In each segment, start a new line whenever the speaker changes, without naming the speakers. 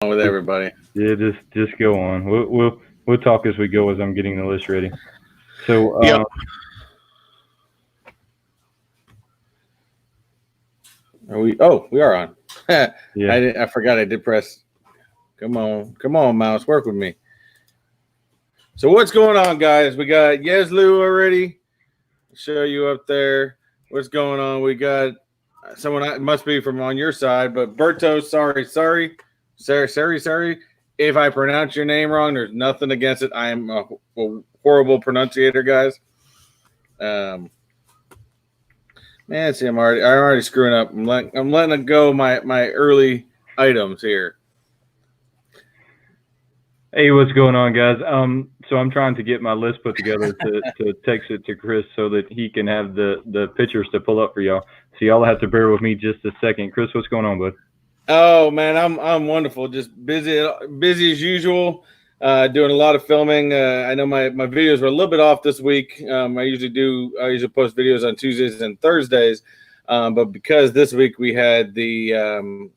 with everybody.
Yeah, just go on. We'll talk as we go as I'm getting the list ready. So
Yep. Are we? Oh, we are on.
Yeah.
I forgot I did press. Come on, mouse, work with me. So what's going on, guys? We got Yeslu already. I'll show you up there. What's going on? We got someone. It must be from on your side, but Berto. Sorry. If I pronounce your name wrong, there's nothing against it. I am a horrible pronunciator, guys. Man, see, I'm already screwing up. I'm letting it go. My early items here.
Hey, what's going on, guys? So I'm trying to get my list put together to text it to Chris so that he can have the pictures to pull up for y'all. So y'all have to bear with me just a second. Chris, what's going on, bud?
Oh man, I'm wonderful. Just busy as usual. Doing a lot of filming. I know my videos were a little bit off this week. I usually post videos on Tuesdays and Thursdays, but because this week we had the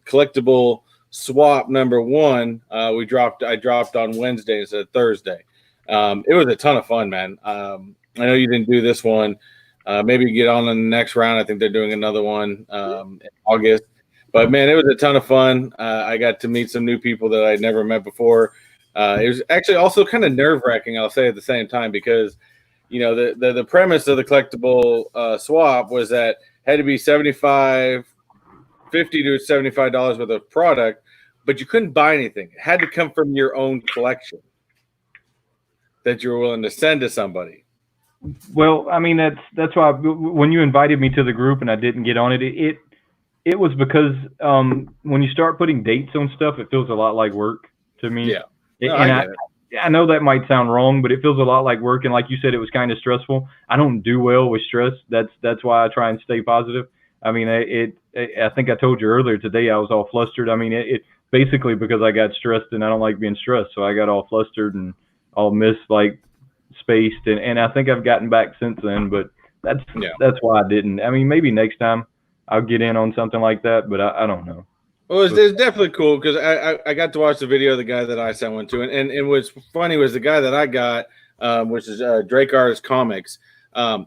collectible swap number 1, I dropped on Wednesday instead of Thursday. It was a ton of fun, man. I know you didn't do this one. Maybe get on the next round. I think they're doing another one in August. But man, it was a ton of fun. I got to meet some new people that I'd never met before. It was actually also kind of nerve-wracking, I'll say at the same time, because the premise of the collectible swap was that it had to be $50 to $75 worth of product, but you couldn't buy anything. It had to come from your own collection that you were willing to send to somebody.
Well, I mean that's why when you invited me to the group and I didn't get on it was because when you start putting dates on stuff, it feels a lot like work to me.
Yeah. No,
I know that might sound wrong, but it feels a lot like work. And like you said, it was kind of stressful. I don't do well with stress. That's why I try and stay positive. I mean, I think I told you earlier today I was all flustered. I mean, it basically because I got stressed and I don't like being stressed. So I got all flustered and all spaced. And I think I've gotten back since then, but that's why I didn't. I mean, maybe next time I'll get in on something like that, but I don't know.
Well, it's definitely cool because I got to watch the video of the guy that I sent one to, and what's funny was the guy that I got, which is Drake Artist Comics.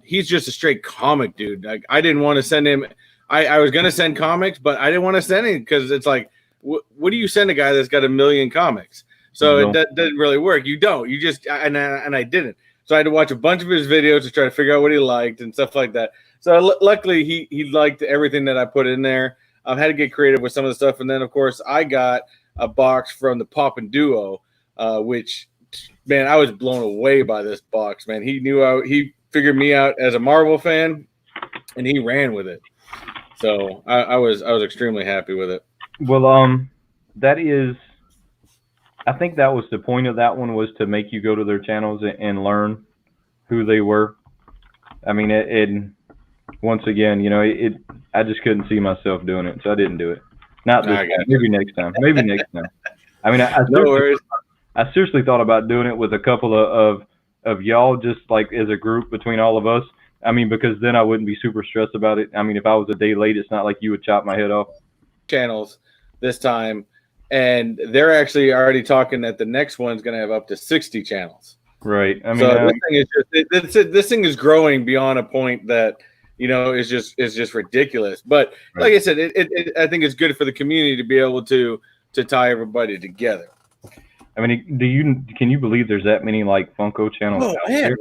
He's just a straight comic dude. Like, I didn't want to send him. I was gonna send comics, but I didn't want to send him because it's like, what do you send a guy that's got 1 million comics? So it doesn't really work. You don't. You just and I didn't. So I had to watch a bunch of his videos to try to figure out what he liked and stuff like that. So luckily he liked everything that I put in there. I had to get creative with some of the stuff, and then of course I got a box from the Pop and Duo, which, man, I was blown away by this box. Man, he figured me out as a Marvel fan, and he ran with it. So I was extremely happy with it.
Well, that is, I think that was the point of that one, was to make you go to their channels and learn who they were. I mean, once again, I just couldn't see myself doing it, so I didn't do it. Not this time. Maybe next time. Maybe next time. I mean, I seriously thought about doing it with a couple of y'all, just like as a group between all of us. I mean, because then I wouldn't be super stressed about it. I mean, if I was a day late, it's not like you would chop my head off.
Channels this time, and they're actually already talking that the next one's going to have up to 60 channels.
Right. I mean,
so this thing is growing beyond a point that is just ridiculous. But like I said, I think it's good for the community to be able to tie everybody together.
I mean, can you believe there's that many like Funko channels out there?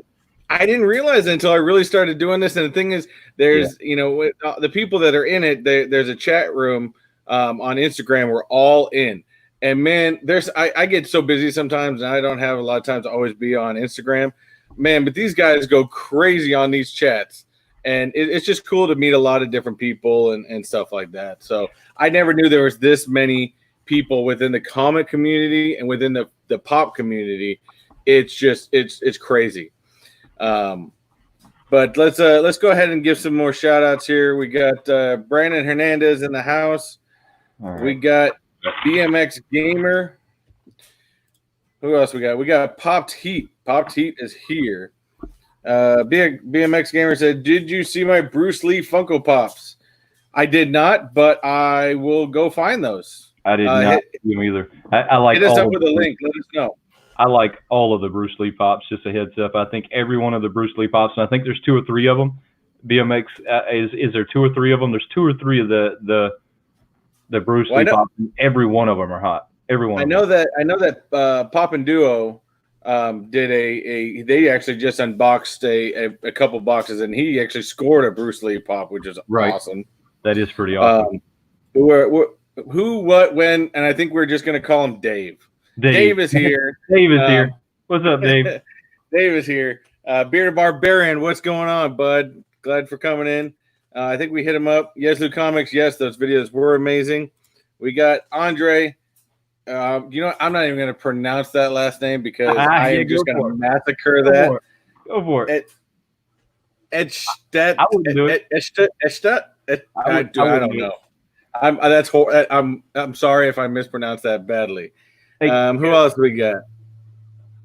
I didn't realize it until I really started doing this. And the thing is, there's the people that are in it. There's a chat room on Instagram. We're all in. And man, I get so busy sometimes, and I don't have a lot of time to always be on Instagram, man. But these guys go crazy on these chats, and it's just cool to meet a lot of different people and stuff like that. So I never knew there was this many people within the comic community and within the pop community. It's crazy. But let's go ahead and give some more shout outs here. We got Brandon Hernandez in the house. Right. We got BMX Gamer. Who else we got? We got Popped Heat. Popped Heat is here. BMX Gamer said, "Did you see my Bruce Lee Funko Pops?" I did not, but I will go find those.
I did not see them either. I like
hit us
all
up
of
with a link. Let us know.
I like all of the Bruce Lee Pops. Just a heads up. I think every one of the Bruce Lee Pops, and I think there's 2 or 3 of them. BMX is there 2 or 3 of them? There's 2 or 3 of the Bruce Lee Pops. And every one of them are hot. Every one.
I know that Pop and Duo did they actually just unboxed a couple boxes, and he actually scored a Bruce Lee Pop, which is awesome.
That is pretty awesome.
Who, what, when, and I think we're just going to call him Dave. Dave is here.
Dave is here. What's up, Dave?
Dave is here. Bearded Barbarian, what's going on, bud? Glad for coming in. I think we hit him up. Yeslu Comics, yes, those videos were amazing. We got Andre. I'm not even going to pronounce that last name because I am just going to massacre that.
Go for it.
I wouldn't do it. I don't know. I'm sorry if I mispronounced that badly.
Hey,
who else we got?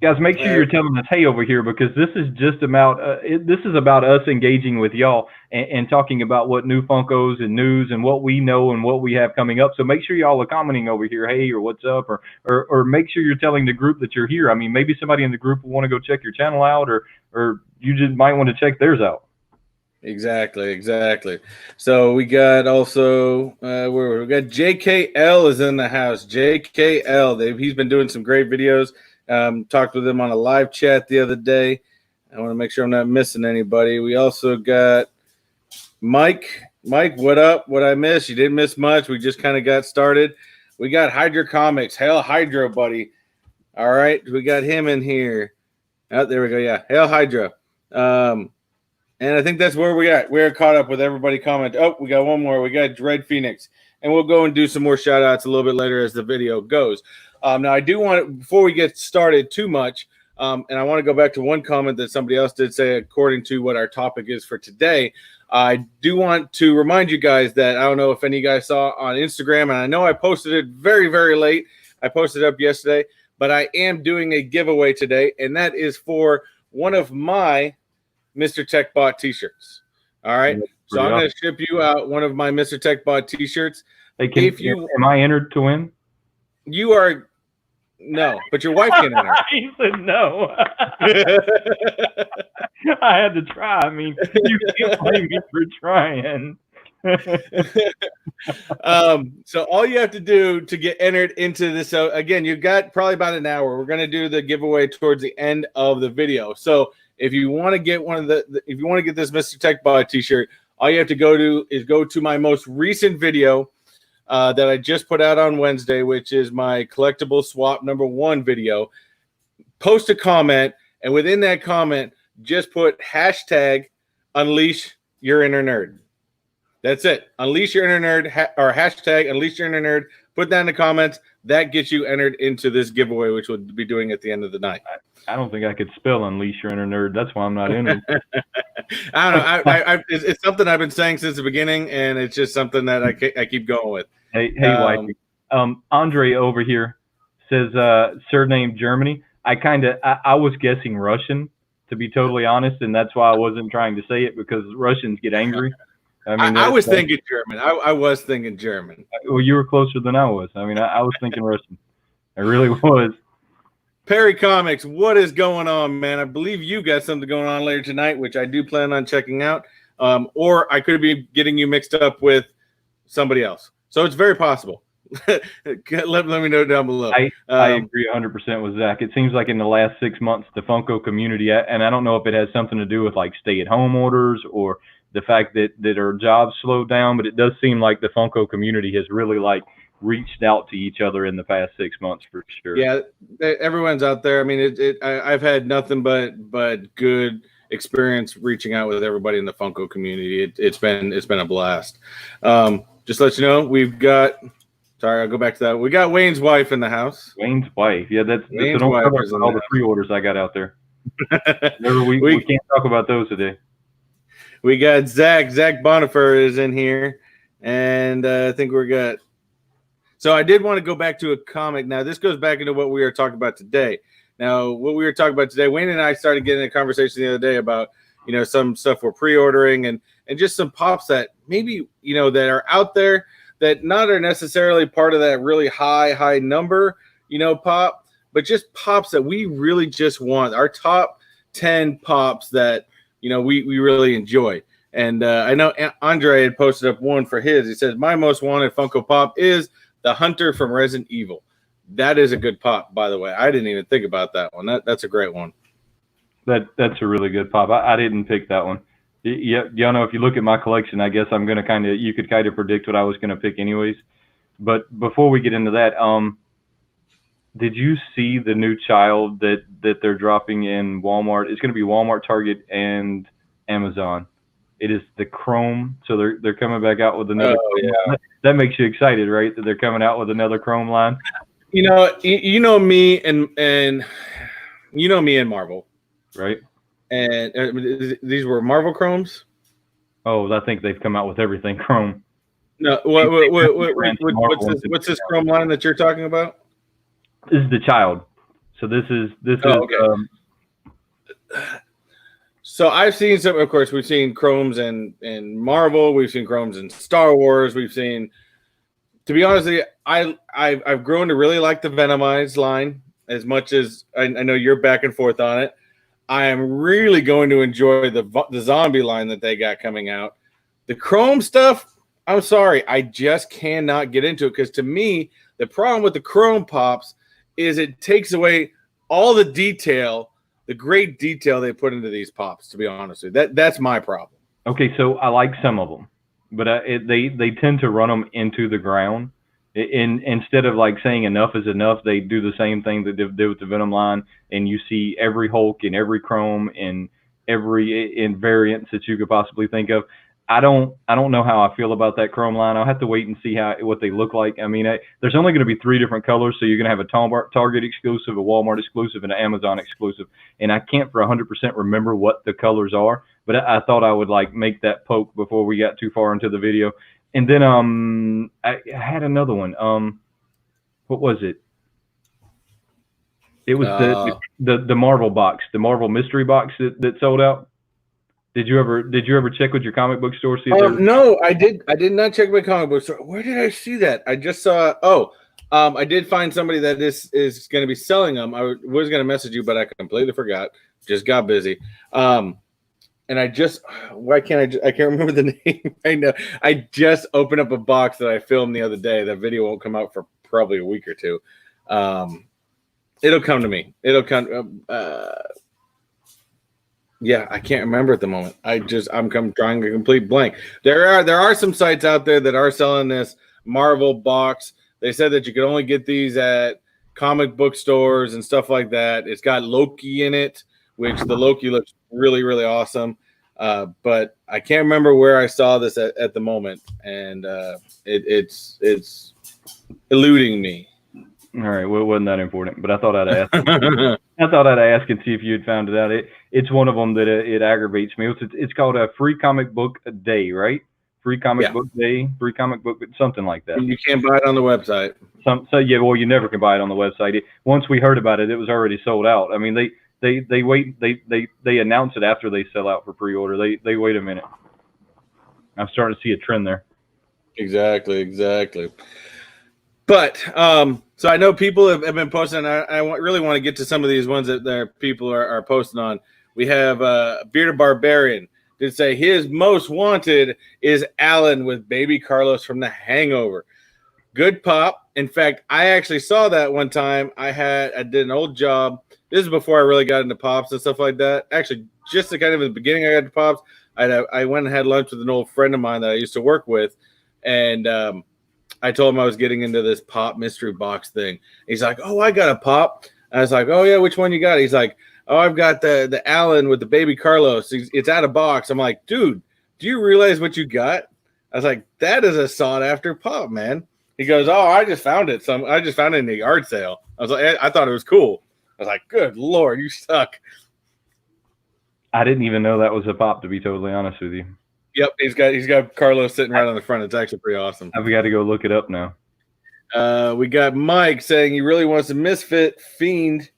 Guys, make sure you're telling us hey over here, because this is just about this is about us engaging with y'all and talking about what new Funkos and news and what we know and what we have coming up. So make sure y'all are commenting over here, hey, or what's up, or make sure you're telling the group that you're here. I mean, maybe somebody in the group will want to go check your channel out, or you just might want to check theirs out.
Exactly. So we got also we got JKL is in the house. JKL, he's been doing some great videos. Talked with him on a live chat the other day. I want to make sure I'm not missing anybody. We also got Mike. Mike, what up? What I missed? You didn't miss much. We just kind of got started. We got Hydra Comics. Hail Hydra, buddy. All right, we got him in here. Oh, there we go. Yeah, Hail Hydra. And I think that's where we got. We're caught up with everybody comment. Oh, we got one more. We got Dread Phoenix. And we'll go and do some more shout outs a little bit later as the video goes. Now, I do want, before we get started too much, and I want to go back to one comment that somebody else did say, according to what our topic is for today. I do want to remind you guys that I don't know if any of you guys saw on Instagram, and I know I posted it very, very late. I posted it up yesterday, but I am doing a giveaway today, and that is for one of my Mr. Techbot t-shirts. All right. So I'm going to ship you out one of my Mr. Techbot t-shirts.
Hey, am I entered to win?
You are no, but your wife can enter.
He said no. I had to try. I mean, you can't blame me for trying.
So all you have to do to get entered into this, so again, you've got probably about an hour. We're going to do the giveaway towards the end of the video. So if you want to get one of if you want to get this Mr. Techbot t-shirt, all you have to go to my most recent video that I just put out on Wednesday, which is my collectible swap #1 video. Post a comment, and within that comment, just put hashtag unleash your inner nerd. That's it. Unleash your inner nerd, or hashtag unleash your inner nerd. Put that in the comments. That gets you entered into this giveaway, which we'll be doing at the end of the night.
I don't think I could spell unleash your inner nerd. That's why I'm not in it.
I don't know. It's something I've been saying since the beginning, and it's just something that I keep going with.
Hey, wifey. Andre over here says surname Germany. I was guessing Russian, to be totally honest, and that's why I wasn't trying to say it, because Russians get angry. I mean,
I was thinking German. I was thinking German.
Well, you were closer than I was. I mean, I was thinking Russian. I really was.
Perry Comics, what is going on, man? I believe you got something going on later tonight, which I do plan on checking out. Or I could be getting you mixed up with somebody else. So it's very possible. let me know down below.
I agree 100% with Zach. It seems like in the last 6 months, the Funko community, and I don't know if it has something to do with like stay-at-home orders or the fact that our jobs slowed down, but it does seem like the Funko community has really like reached out to each other in the past 6 months for sure.
Yeah, everyone's out there. I mean, I've had nothing but good experience reaching out with everybody in the Funko community. It's been a blast. Just to let you know, we've got. Sorry, I'll go back to that. We got Wayne's wife in the house.
Wayne's wife, yeah, that's so don't talk about all the pre-orders I got out there. we can't talk about those today.
We got Zach Bonifer is in here, and I think we're good. So I did want to go back to a comic. Now, this goes back into what we were talking about today. Now, what we were talking about today, Wayne and I started getting a conversation the other day about, some stuff we're pre-ordering and just some pops that maybe, that are out there that not are necessarily part of that really high number, pop, but just pops that we really just want. Our top 10 pops that, we really enjoy. And I know Andre had posted up one for his. He says, my most wanted Funko Pop is the Hunter from Resident Evil. That is a good pop, by the way. I didn't even think about that one. That's a great one.
That's a really good pop. I didn't pick that one. Y'all know, if you look at my collection, I guess I'm going to you could kind of predict what I was going to pick anyways. But before we get into that, did you see the new child that they're dropping in Walmart? It's going to be Walmart, Target, and Amazon. It is the Chrome. So they're coming back out with another.
Oh, yeah.
That makes you excited, right? That they're coming out with another Chrome line.
Me and Marvel,
right?
And these were Marvel Chromes.
Oh, I think they've come out with everything Chrome.
No, what's this Chrome line that you're talking about?
This is the child. So this is
okay. So I've seen some. Of course, we've seen Chromes in Marvel. We've seen Chromes in Star Wars. We've seen. To be honest with you, I've grown to really like the Venomized line as much as I know you're back and forth on it. I am really going to enjoy the zombie line that they got coming out. The Chrome stuff, I'm sorry, I just cannot get into it because to me, the problem with the Chrome Pops is it takes away all the detail, the great detail they put into these Pops, to be honest with you. That's my problem. Okay,
so I like some of them, but they tend to run them into the ground. Instead of like saying enough is enough, they do the same thing that they did with the Venom line, and you see every Hulk and every Chrome and every variants that you could possibly think of. I don't know how I feel about that Chrome line. I'll have to wait and see what they look like. I mean, there's only going to be 3 different colors, so you're going to have a Target exclusive, a Walmart exclusive, and an Amazon exclusive. And I can't for 100% remember what the colors are, but I thought I would like make that poke before we got too far into the video. And then I had another one. What was it? It was the Marvel box, the Marvel mystery box that sold out. Did you ever check with your comic book store? See
no, I did not check my comic book store. Where did I see that? I just saw. I did find somebody that is going to be selling them. I was going to message you, but I completely forgot. Just got busy. And I can't remember the name right now. I just opened up a box that I filmed the other day. That video won't come out for probably a week or two. It'll come to me. It'll come. Yeah, I can't remember at the moment. I'm drawing a complete blank. There are some sites out there that are selling this Marvel box. They said that you could only get these at comic book stores and stuff like that. It's got Loki in it, which the Loki looks really, really awesome. But I can't remember where I saw this at the moment, and it's eluding me.
All right, well, it wasn't that important, but I thought I'd ask. I thought I'd ask and see if you had found it out. It's one of them that it aggravates me. It's called a Free Comic Book Day, right? Free Comic Book Day, Free Comic Book, something like that.
You can't buy it on the website.
Well, you never can buy it on the website. Once we heard about it, it was already sold out. I mean, they wait. They announce it after they sell out for pre-order. They wait a minute. I'm starting to see a trend there.
Exactly. But so I know people have been posting. I really want to get to some of these ones that people are posting on. We have Bearded Barbarian did say his most wanted is Alan with Baby Carlos from The Hangover. Good pop. In fact, I actually saw that one time. I did an old job. This is before I really got into pops and stuff like that. Actually, just kind of in the beginning I got into pops. I went and had lunch with an old friend of mine that I used to work with, and I told him I was getting into this pop mystery box thing. He's like, "Oh, I got a pop." I was like, "Oh yeah, which one you got?" He's like, "Oh, I've got the Alan with the Baby Carlos. It's out of box." I'm like, "Dude, do you realize what you got?" I was like, "That is a sought after pop, man." He goes, "Oh, I just found it. I just found it in the yard sale." I was like, "I thought it was cool." I was like, "Good Lord, you suck."
I didn't even know that was a pop, to be totally honest with you.
Yep, he's got Carlos sitting right on the front. It's actually pretty awesome.
I've got to go look it up now.
We got Mike saying he really wants a Misfit Fiend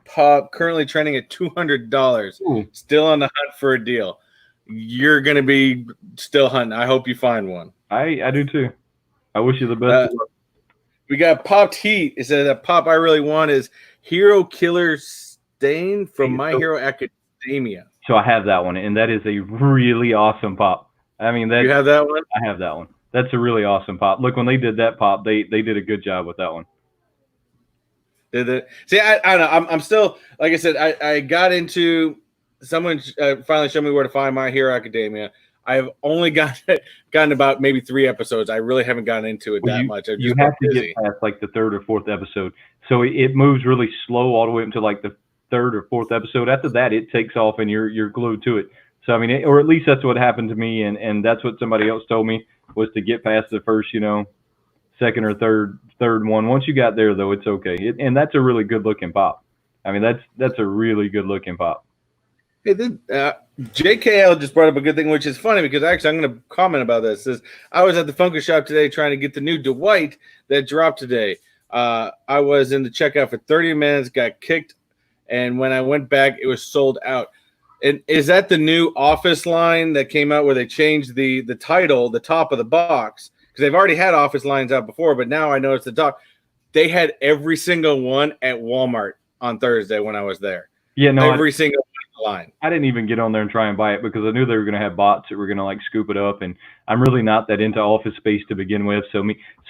pop, currently trending at $200.
Ooh.
Still on the hunt for a deal. You're going to be still hunting. I hope you find one.
I do too. I wish you the best.
We got Popped Heat. It said that pop I really want is Hero Killer Stain from My Hero Academia.
So I have that one, and that is a really awesome pop. I mean,
You have that one?
I have that one. That's a really awesome pop. Look, when they did that pop, they did a good job with that one.
Did it? See, I don't know. I'm still, like I said, I got into, someone finally showed me where to find My Hero Academia. I've only gotten about maybe 3 episodes. I really haven't gotten into it that much.
You have to get past like the 3rd or 4th episode. So it moves really slow all the way up to like the 3rd or 4th episode. After that, it takes off and you're glued to it. So, I mean, or at least that's what happened to me. And that's what somebody else told me, was to get past the first, 2nd or third one. Once you got there, though, it's okay. And that's a really good looking pop. I mean, that's a really good looking pop.
Hey, JKL just brought up a good thing, which is funny because actually I'm going to comment about this. Says, I was at the Funko shop today trying to get the new Dwight that dropped today. I was in the checkout for 30 minutes, got kicked, and when I went back, it was sold out. And is that the new Office line that came out where they changed the title, the top of the box? Because they've already had Office lines out before, but now I noticed the top. They had every single one at Walmart on Thursday when I was there.
Yeah, no,
every single line.
I didn't even get on there and try and buy it because I knew they were going to have bots that were going to like scoop it up, and I'm really not that into Office Space to begin with. So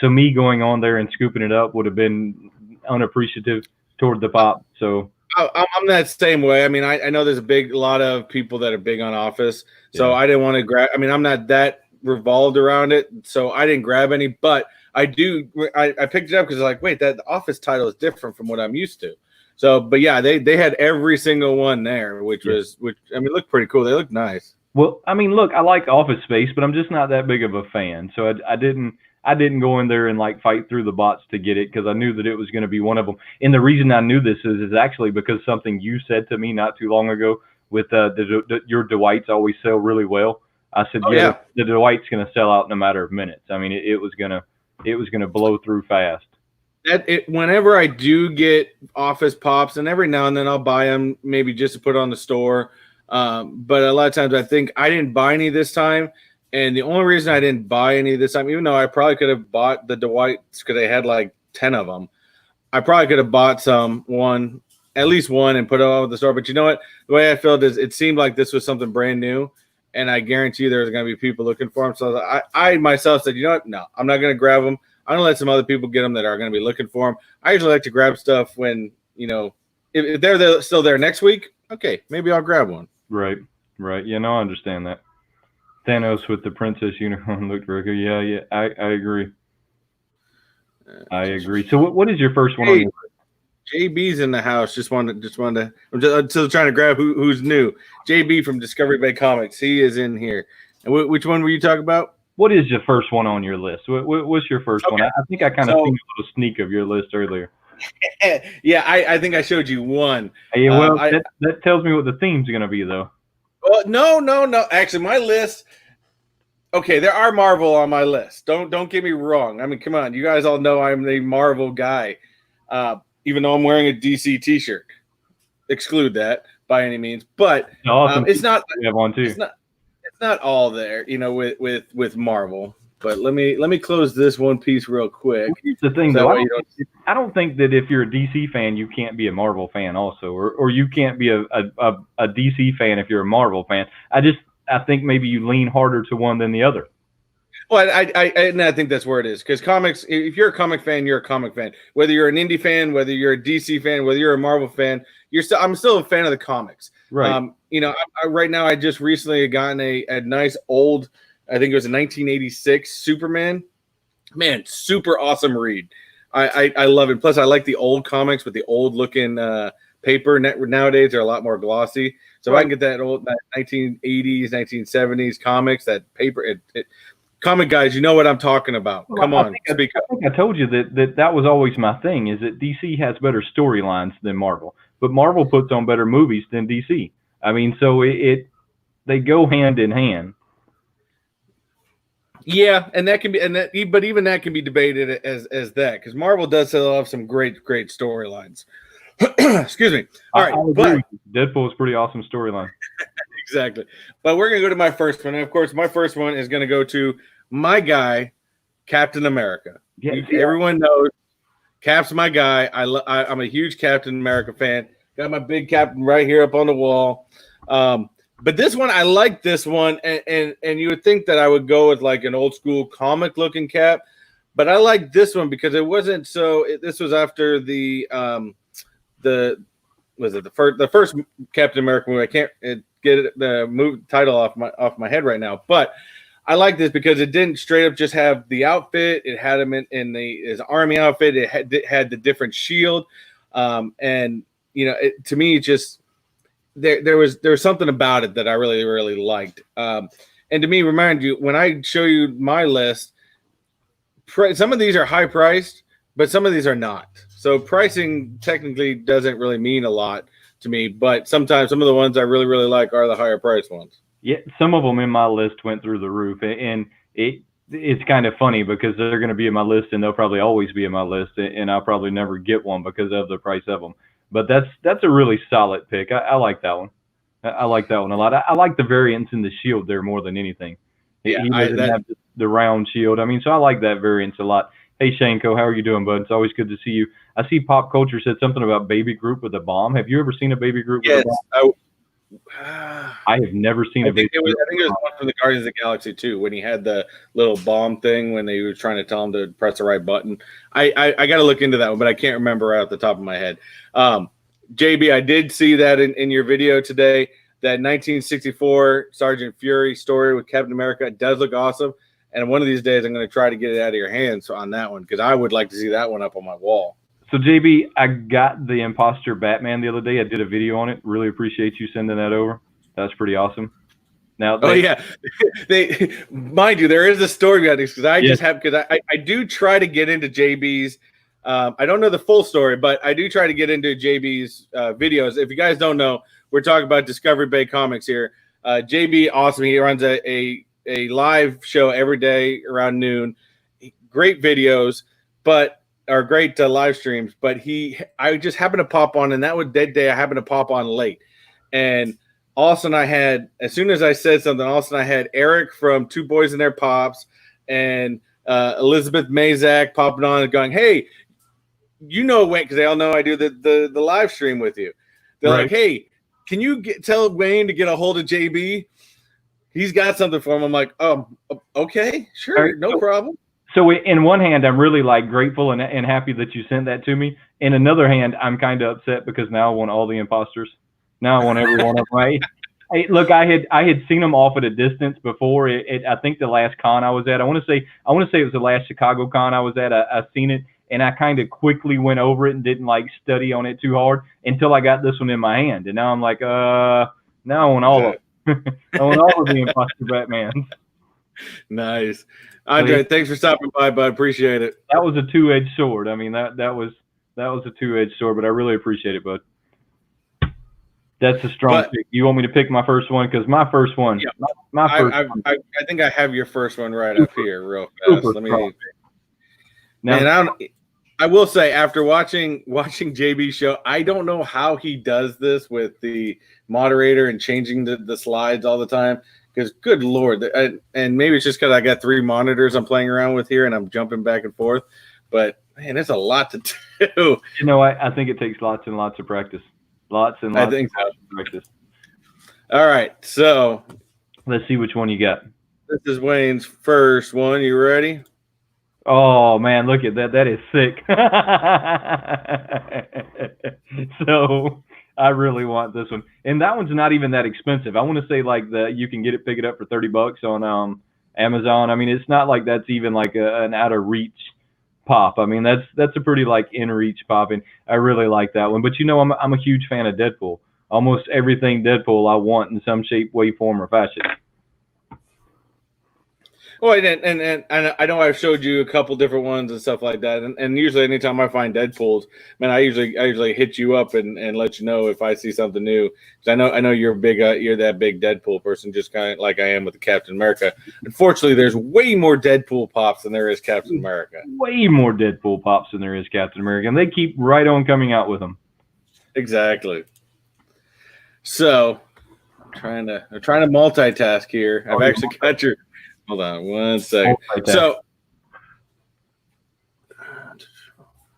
me going on there and scooping it up would have been unappreciative toward the pop. So
I'm that same way. I mean, I know there's a lot of people that are big on Office, so I didn't want to grab. I mean, I'm not that revolved around it, so I didn't grab any. But I picked it up because like, wait, that the Office title is different from what I'm used to. So, but yeah, they had every single one there, which I mean, looked pretty cool. They look nice.
Well, I mean, look, I like Office Space, but I'm just not that big of a fan. So I didn't go in there and like fight through the bots to get it because I knew that it was going to be one of them. And the reason I knew this is actually because something you said to me not too long ago with your Dwights always sell really well. I said, the Dwight's going to sell out in a matter of minutes. I mean, it was gonna blow through fast.
Whenever I do get Office Pops, and every now and then I'll buy them maybe just to put on the store. But a lot of times I think I didn't buy any this time. And the only reason I didn't buy any this time, even though I probably could have bought the Dwights because they had like 10 of them, I probably could have bought at least one and put it on at the store. But you know what? The way I felt is it seemed like this was something brand new. And I guarantee you there's going to be people looking for them. So I myself said, you know what? No, I'm not going to grab them. I'm going to let some other people get them that are going to be looking for them. I usually like to grab stuff when, if they're still there next week, okay, maybe I'll grab one.
Right. Yeah, no, I understand that. Thanos with the princess unicorn looked very good. Yeah, I agree. I agree. So what is your first one on your list?
JB's in the house. Just wanted to. I'm still trying to grab who's new. JB from Discovery Bay Comics. He is in here. And which one were you talking about?
What is your first one on your list? What's your first one? I think I kind of seen a little sneak of your list earlier.
Yeah, I think I showed you one.
Yeah, well, that tells me what the theme's going to be, though.
Well, no. Actually, my list. Okay, there are Marvel on my list. Don't get me wrong. I mean, come on, you guys all know I'm the Marvel guy. Even though I'm wearing a DC T-shirt, exclude that by any means. But it's not.
We have one too.
It's not all there, with Marvel. But let me close this one piece real quick.
Here's the thing, though. I don't think that if you're a DC fan, you can't be a Marvel fan also, or you can't be a DC fan if you're a Marvel fan. I think maybe you lean harder to one than the other.
Well, I think that's where it is, because comics. If you're a comic fan, you're a comic fan. Whether you're an indie fan, whether you're a DC fan, whether you're a Marvel fan, I'm still a fan of the comics.
Right.
Right now, I just recently gotten a nice old, I think it was a 1986 Superman. Man, super awesome read. I love it. Plus, I like the old comics with the old looking paper. Nowadays, they're a lot more glossy. So if I can get that old 1980s, 1970s comics, that paper, comic guys, you know what I'm talking about. Come on, speak up.
I think I told you that was always my thing, is that DC has better storylines than Marvel, but Marvel puts on better movies than DC. I mean, so they go hand in hand.
Yeah, and that can be, but even that can be debated as that, because Marvel does have some great storylines. Excuse me. All right, but
Deadpool's pretty awesome storyline.
Exactly. But we're gonna go to my first one, and of course, my first one is gonna go to my guy, Captain America.
Yeah,
everyone knows Cap's my guy. I'm a huge Captain America fan. Got my big Captain right here up on the wall. But this one, I like this one, and you would think that I would go with like an old school comic looking Cap, but I like this one because it wasn't so. This was after the first Captain America movie. I can't get the movie title off my head right now, but I like this because it didn't straight up just have the outfit. It had him in his army outfit. It had the different shield, and to me, it just there was something about it that I really, really liked. And to me, remind you, when I show you my list, some of these are high priced, but some of these are not. So pricing technically doesn't really mean a lot to me, but sometimes some of the ones I really, really like are the higher priced ones.
Yeah, some of them in my list went through the roof, and it's kind of funny because they're going to be in my list, and they'll probably always be in my list, and I'll probably never get one because of the price of them. But that's a really solid pick. I like that one. I like that one a lot. I like the variants in the shield there more than anything.
Yeah,
he doesn't have the round shield. I mean, so I like that variance a lot. Hey, Shanko, how are you doing, bud? It's always good to see you. I see Pop Culture said something about Baby Groot with a bomb. Have you ever seen a Baby Groot with a bomb? I have never seen a Baby Groot.
I think it was one from the Guardians of the Galaxy too, when he had the little bomb thing when they were trying to tell him to press the right button. I got to look into that one, but I can't remember right off the top of my head. JB, I did see that in your video today. That 1964 Sergeant Fury story with Captain America, it does look awesome. And one of these days, I'm going to try to get it out of your hands on that one because I would like to see that one up on my wall.
So, JB, I got the Imposter Batman the other day. I did a video on it. Really appreciate you sending that over. That's pretty awesome. Now,
mind you, there is a story behind this because I do try to get into JB's. I don't know the full story, but I do try to get into JB's videos. If you guys don't know, we're talking about Discovery Bay Comics here. JB, awesome. He runs a live show every day around noon. Great videos, or great live streams. But I just happened to pop on, and that was that day I happened to pop on late. And Austin, as soon as I said something, Austin, I had Eric from Two Boys and Their Pops and Elizabeth Mazak popping on and going, "Hey, Wayne," because they all know I do the live stream with you. They're like, "Hey, can you tell Wayne to get a hold of JB? He's got something for him." I'm like, okay, sure, no problem.
So in one hand, I'm really grateful and happy that you sent that to me. In another hand, I'm kind of upset because now I want all the imposters. Now I want every one of them, right? Hey, look, I had seen them off at a distance before. I think the last con I was at, I want to say it was the last Chicago con I was at. I seen it, and I kind of quickly went over it and didn't study on it too hard until I got this one in my hand. And now I'm like, now I want all of them. I want all of the Imposter Batmans.
Nice. Andre, thanks for stopping by, bud. Appreciate it.
That was a two-edged sword. I mean, that was a two-edged sword, but I really appreciate it, bud. That's a strong pick. You want me to pick my first one? Because my first one,
I think I have your first one right up here real fast. Let me. Now, I will say, after watching JB's show, I don't know how he does this with the moderator and changing the slides all the time. Because, good Lord, and maybe it's just because I got 3 monitors I'm playing around with here and I'm jumping back and forth. But, man, it's a lot to do.
I think it takes lots and lots of practice. Lots and lots of practice.
All right, so
let's see which one you got.
This is Wayne's first one. You ready?
Oh, man, look at that. That is sick. So I really want this one. And that one's not even that expensive. I want to say you can pick it up for $30 on Amazon. I mean, it's not like that's even an out of reach pop. I mean, that's a pretty in reach pop, and I really like that one. But I'm a huge fan of Deadpool. Almost everything Deadpool I want in some shape, way, form, or fashion.
Well, and I know I've showed you a couple different ones and stuff like that, and usually anytime I find Deadpools, man, I usually hit you up and let you know if I see something new. Because I know you're big, you're that big Deadpool person, just kind of like I am with the Captain America. Unfortunately, there's way more Deadpool pops than there is Captain America.
Way more Deadpool pops than there is Captain America, and they keep right on coming out with them.
Exactly. So, I'm trying to multitask here. I've actually got your. Hold on one second. So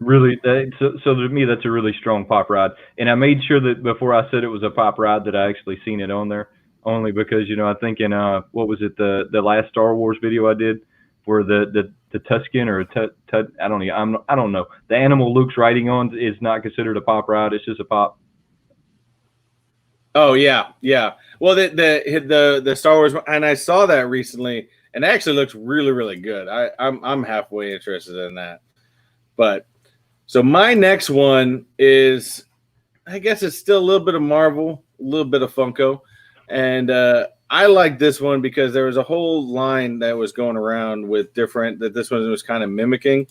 Really, so to me, that's a really strong pop ride. And I made sure that before I said it was a pop ride that I actually seen it on there, only because I think in what was it, the last Star Wars video I did, where the Tusken or I don't know, I don't know, the animal Luke's riding on is not considered a pop ride. It's just a pop.
Oh yeah, yeah. Well, the Star Wars, and I saw that recently, and it actually looks really really good. I'm halfway interested in that. But so my next one is, I guess it's still a little bit of Marvel, a little bit of Funko, and I like this one because there was a whole line that was going around with different that this one was kind of mimicking.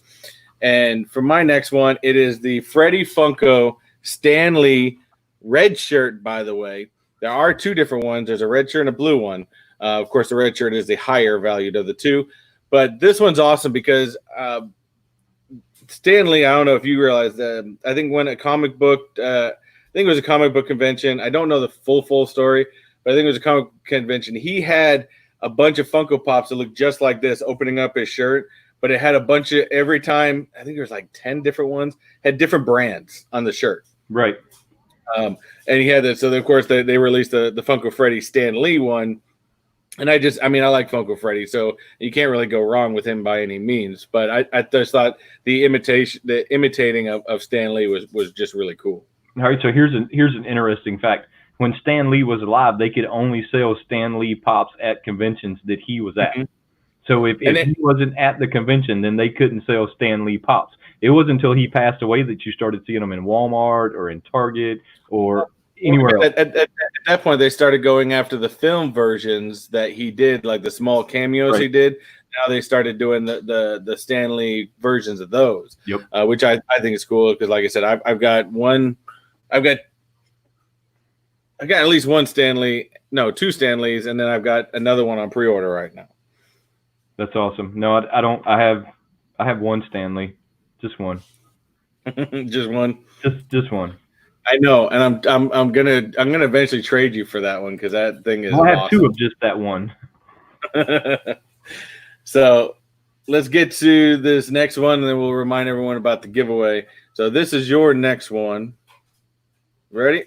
And for my next one, it is the FREDDY Funko Stan Lee red shirt. By the way, there are two different ones. There's a red shirt and a blue one. Of course, the red shirt is the higher valued of the two, but this one's awesome because Stan Lee, I don't know if you realize that. I think when a comic book, I think it was a comic book convention. I don't know the full story, but I think it was a comic convention. He had a bunch of Funko Pops that looked just like this, opening up his shirt. But it had a bunch of, every time, I think there was like 10 different ones, had different brands on the shirt.
Right.
And he had that. So, of course, they released the Funko Freddy Stan Lee one. And I like Funko Freddy, so you can't really go wrong with him by any means. But I just thought the imitating of Stan Lee was just really cool.
All right, so here's an interesting fact. When Stan Lee was alive, they could only sell Stan Lee Pops at conventions that he was at. Mm-hmm. So if he wasn't at the convention, then they couldn't sell Stan Lee Pops. It wasn't until he passed away that you started seeing them in Walmart or in Target or anywhere else.
At that point, they started going after the film versions that he did, like the small cameos he did. Now they started doing the Stan Lee versions of those, which I think is cool because, like I said, I've got at least one Stan Lee, no, two Stan Lees, and then I've got another one on pre-order right now.
That's awesome. No, I don't. I have one Stan Lee, just one.
Just one.
Just one.
I know, and I'm gonna eventually trade you for that one because that thing is.
I have two of just that one.
So let's get to this next one, and then we'll remind everyone about the giveaway. So this is your next one. Ready?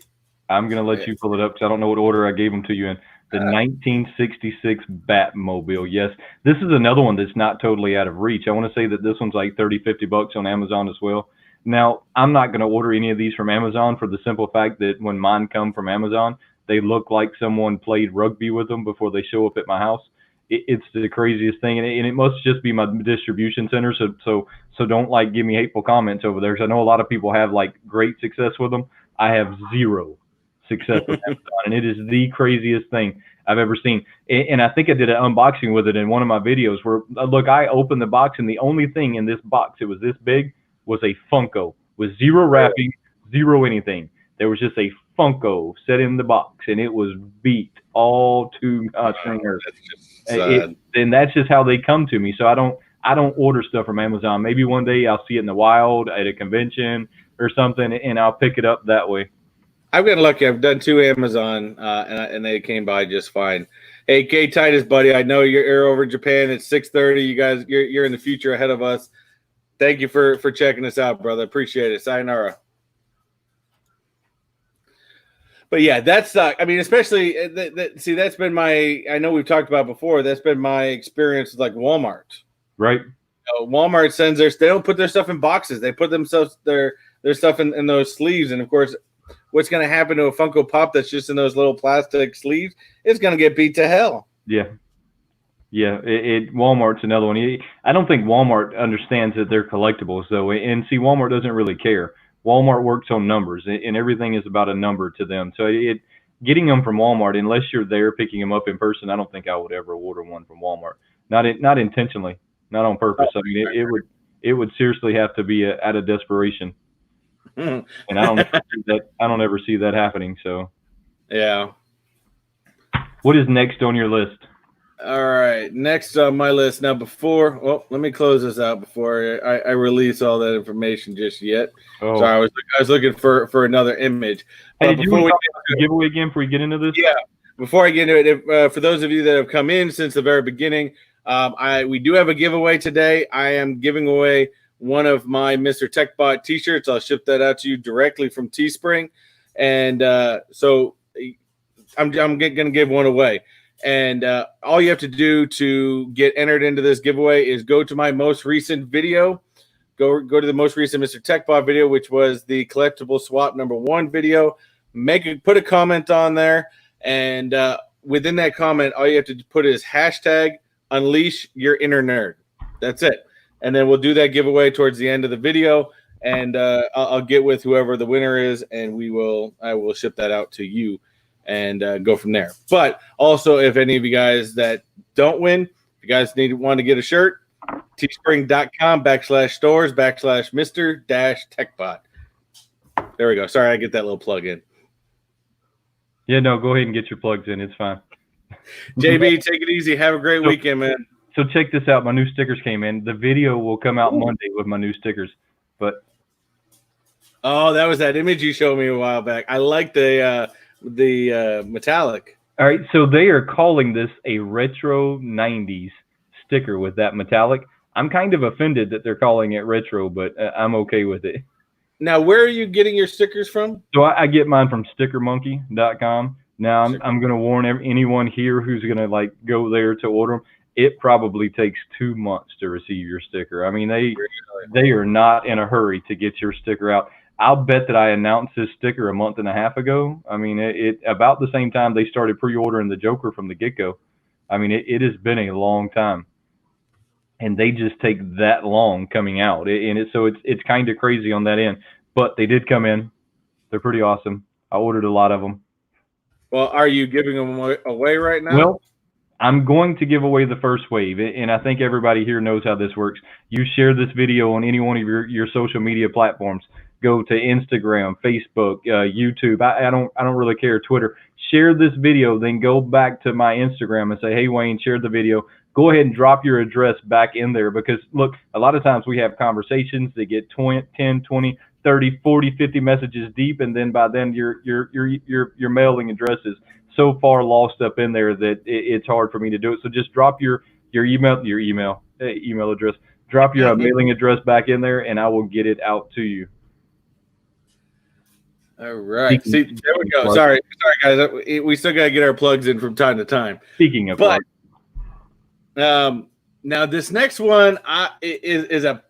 I'm gonna let you pull it up because I don't know what order I gave them to you in. The 1966 Batmobile. Yes, this is another one that's not totally out of reach. I want to say that this one's like $30-50 on Amazon as well. Now, I'm not going to order any of these from Amazon for the simple fact that when mine come from Amazon, they look like someone played rugby with them before they show up at my house. It's the craziest thing, and it must just be my distribution center. So don't like give me hateful comments over there because I know a lot of people have like great success with them. I have zero success with Amazon, and it is the craziest thing I've ever seen. And I think I did an unboxing with it in one of my videos where, look, I opened the box, and the only thing in this box, it was this big, was a Funko with zero wrapping, zero anything. There was just a Funko set in the box, and it was beat all to stringers. And that's just how they come to me. So I don't order stuff from Amazon. Maybe one day I'll see it in the wild at a convention or something, and I'll pick it up that way.
I've gotten lucky. I've done two Amazon, and they came by just fine. Hey, K Titus, buddy, I know you're over in Japan. It's 6:30. You guys, you're in the future ahead of us. Thank you for checking us out, brother. Appreciate it. Sayonara. But yeah, that's I mean, especially see, that's been my. I know we've talked about before. That's been my experience with like Walmart.
Right.
Walmart sends they don't put their stuff in boxes. They put themselves their stuff in those sleeves, and of course, what's going to happen to a Funko Pop that's just in those little plastic sleeves? It's going to get beat to hell.
Yeah. Yeah, Walmart's another one. I don't think Walmart understands that they're collectibles, though. And see, Walmart doesn't really care. Walmart works on numbers, and everything is about a number to them. So getting them from Walmart, unless you're there picking them up in person, I don't think I would ever order one from Walmart. Not intentionally, not on purpose. I mean, it would seriously have to be out of desperation. And I don't ever see that happening. So,
yeah.
What is next on your list?
All right, next on my list. Now, let me close this out before I release all that information just yet. Oh. Sorry, I was looking for another image.
Hey, did you want to giveaway again before we get into this?
Yeah, before I get into it, for those of you that have come in since the very beginning, we do have a giveaway today. I am giving away one of my Mr. Techbot t-shirts. I'll ship that out to you directly from Teespring. And so I'm going to give one away. And all you have to do to get entered into this giveaway is go to my most recent video. Go to the most recent Mr. Techbot video, which was the collectible swap #1 video. Put a comment on there, and within that comment, all you have to put is hashtag unleash your inner nerd. That's it. And then we'll do that giveaway towards the end of the video, and I'll get with whoever the winner is, and I will ship that out to you and go from there. But also, if any of you guys that don't win, if you guys want to get a shirt, teespring.com/stores/Mr-Techbot. There we go. Sorry, I get that little plug in.
Yeah, no, go ahead and get your plugs in. It's fine.
JB, take it easy. Have a great weekend, man.
So check this out. My new stickers came in. The video will come out Monday with my new stickers. But
that was that image you showed me a while back. I like the metallic.
All right, so they are calling this a retro 90s sticker with that metallic. I'm kind of offended that they're calling it retro, but I'm okay with it.
Now, where are you getting your stickers from?
So I get mine from stickermonkey.com. Now I'm going to warn anyone here who's going to like go there to order them. It probably takes 2 months to receive your sticker. I mean, they are not in a hurry to get your sticker out. I'll bet that I announced this sticker a month and a half ago. I mean, it about the same time they started pre-ordering the Joker from the get-go. I mean, it has been a long time. And they just take that long coming out. So it's kind of crazy on that end. But they did come in. They're pretty awesome. I ordered a lot of them.
Well, are you giving them away right now?
Well, I'm going to give away the first wave. And I think everybody here knows how this works. You share this video on any one of your social media platforms. Go to Instagram, Facebook, YouTube. I don't really care. Twitter. Share this video. Then go back to my Instagram and say, hey, Wayne, share the video. Go ahead and drop your address back in there because, look, a lot of times we have conversations that get 10, 20, 30, 40, 50 messages deep, and then by then your mailing address is so far lost up in there that it's hard for me to do it. So just drop your email address. Drop your mailing address back in there, and I will get it out to you.
All right. See, there we go. Sorry, guys. We still got to get our plugs in from time to time.
Speaking of plugs.
Now this next one is a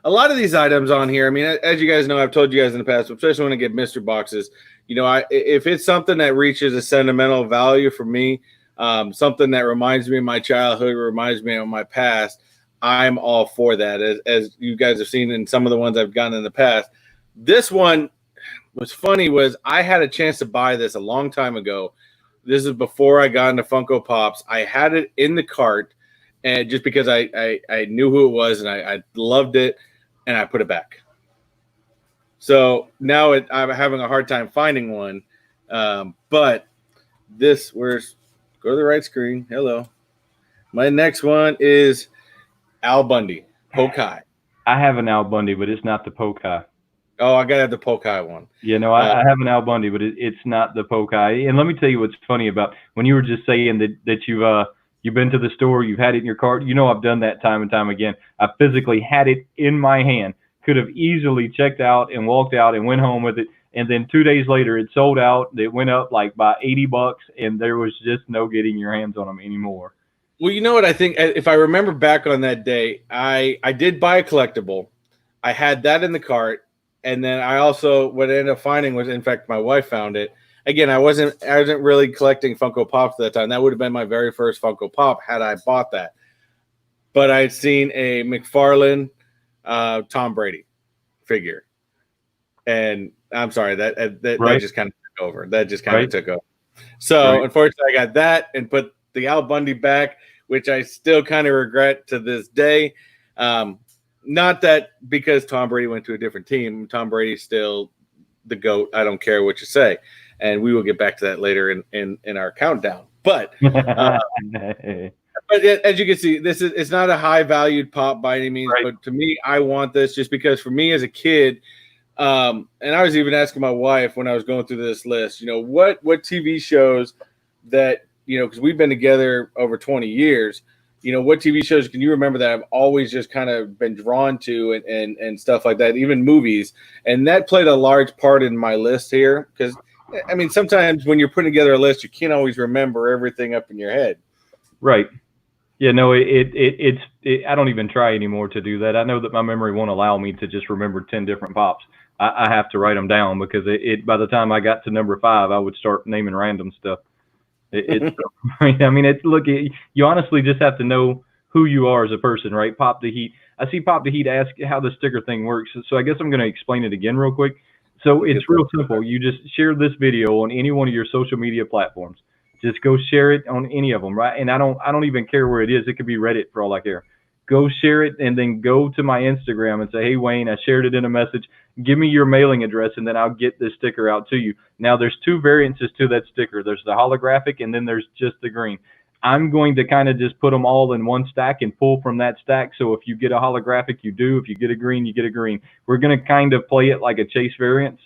lot of these items on here. I mean, as you guys know, I've told you guys in the past, especially when I get Mr. boxes, you know, if it's something that reaches a sentimental value for me, something that reminds me of my childhood, reminds me of my past, I'm all for that. As you guys have seen in some of the ones I've gotten in the past. This one was funny was I had a chance to buy this a long time ago. This is before I got into Funko Pops. I had it in the cart, and just because I knew who it was and I loved it, and I put it back. So now I'm having a hard time finding one. But go to the right screen. Hello. My next one is Al Bundy, Pokai.
I have an Al Bundy, but it's not the Pokai.
Oh, I gotta have the Pokai one.
Yeah, no, I have an Al Bundy, but it's not the Pokai. And let me tell you what's funny about when you were just saying that you've been to the store, you've had it in your cart. You know, I've done that time and time again. I physically had it in my hand. Could have easily checked out and walked out and went home with it. And then 2 days later, it sold out. It went up like by $80, and there was just no getting your hands on them anymore.
Well, you know what I think? If I remember back on that day, I did buy a collectible. I had that in the cart. And then I also, what I ended up finding was, in fact, my wife found it. Again, I wasn't really collecting Funko Pops at that time. That would have been my very first Funko Pop had I bought that. But I'd seen a McFarlane Tom Brady figure. And I'm sorry, that just kind of took over. That just kind of took over. So, unfortunately, I got that and put the Al Bundy back, which I still kind of regret to this day. Not that because Tom Brady went to a different team. Tom Brady's still the GOAT. I don't care what you say. And we will get back to that later in our countdown. But but as you can see, it's not a high valued pop by any means. Right. But to me, I want this just because for me as a kid, and I was even asking my wife when I was going through this list, you know, what TV shows that, you know, because we've been together over 20 years, what TV shows can you remember that I've always just kind of been drawn to and stuff like that, even movies. And that played a large part in my list here because, I mean, sometimes when you're putting together a list, you can't always remember everything up in your head.
Right. Yeah, no, it's I don't even try anymore to do that. I know that my memory won't allow me to just remember 10 different Pops. I have to write them down because by the time I got to number 5, I would start naming random stuff. I mean, look, you honestly just have to know who you are as a person, right? Pop the Heat. I see Pop the Heat ask how the sticker thing works, so I guess I'm going to explain it again real quick. So it's real simple. You just share this video on any one of your social media platforms. Just go share it on any of them, right? And I don't even care where it is. It could be Reddit for all I care. Go share it and then go to my Instagram and say, hey, Wayne, I shared it in a message. Give me your mailing address and then I'll get this sticker out to you. Now, there's 2 variances to that sticker. There's the holographic and then there's just the green. I'm going to kind of just put them all in one stack and pull from that stack. So if you get a holographic, you do. If you get a green, you get a green. We're going to kind of play it like a chase variance.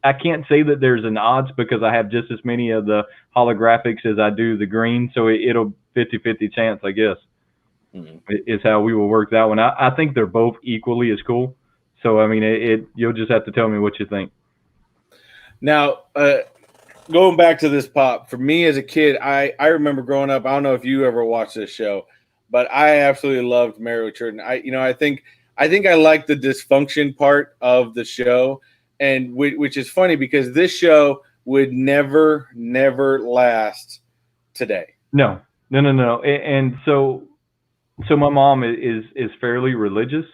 I can't say that there's an odds because I have just as many of the holographics as I do the green. So it'll 50-50 chance, I guess, is how we will work that one. I think they're both equally as cool. So, I mean, you'll just have to tell me what you think.
Now, going back to this Pop, for me as a kid, I remember growing up, I don't know if you ever watched this show, but I absolutely loved Married with Children. I think I like the dysfunction part of the show. And which is funny because this show would never last today. No.
And so my mom is fairly religious.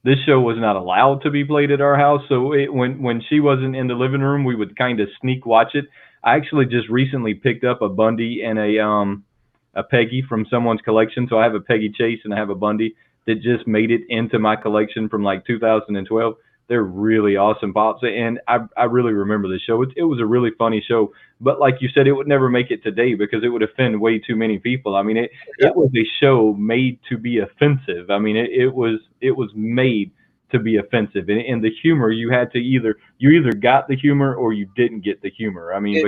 This show was not allowed to be played at our house. So when she wasn't in the living room, we would kind of sneak watch it. I actually just recently picked up a Bundy and a Peggy from someone's collection. So I have a Peggy Chase and I have a Bundy that just made it into my collection from like 2012. They're really awesome Pops, and I really remember the show. It was a really funny show, but like you said, it would never make it today because it would offend way too many people. I mean, it was a show made to be offensive. I mean, it was made to be offensive, and the humor you had to either got the humor or you didn't get the humor. I mean,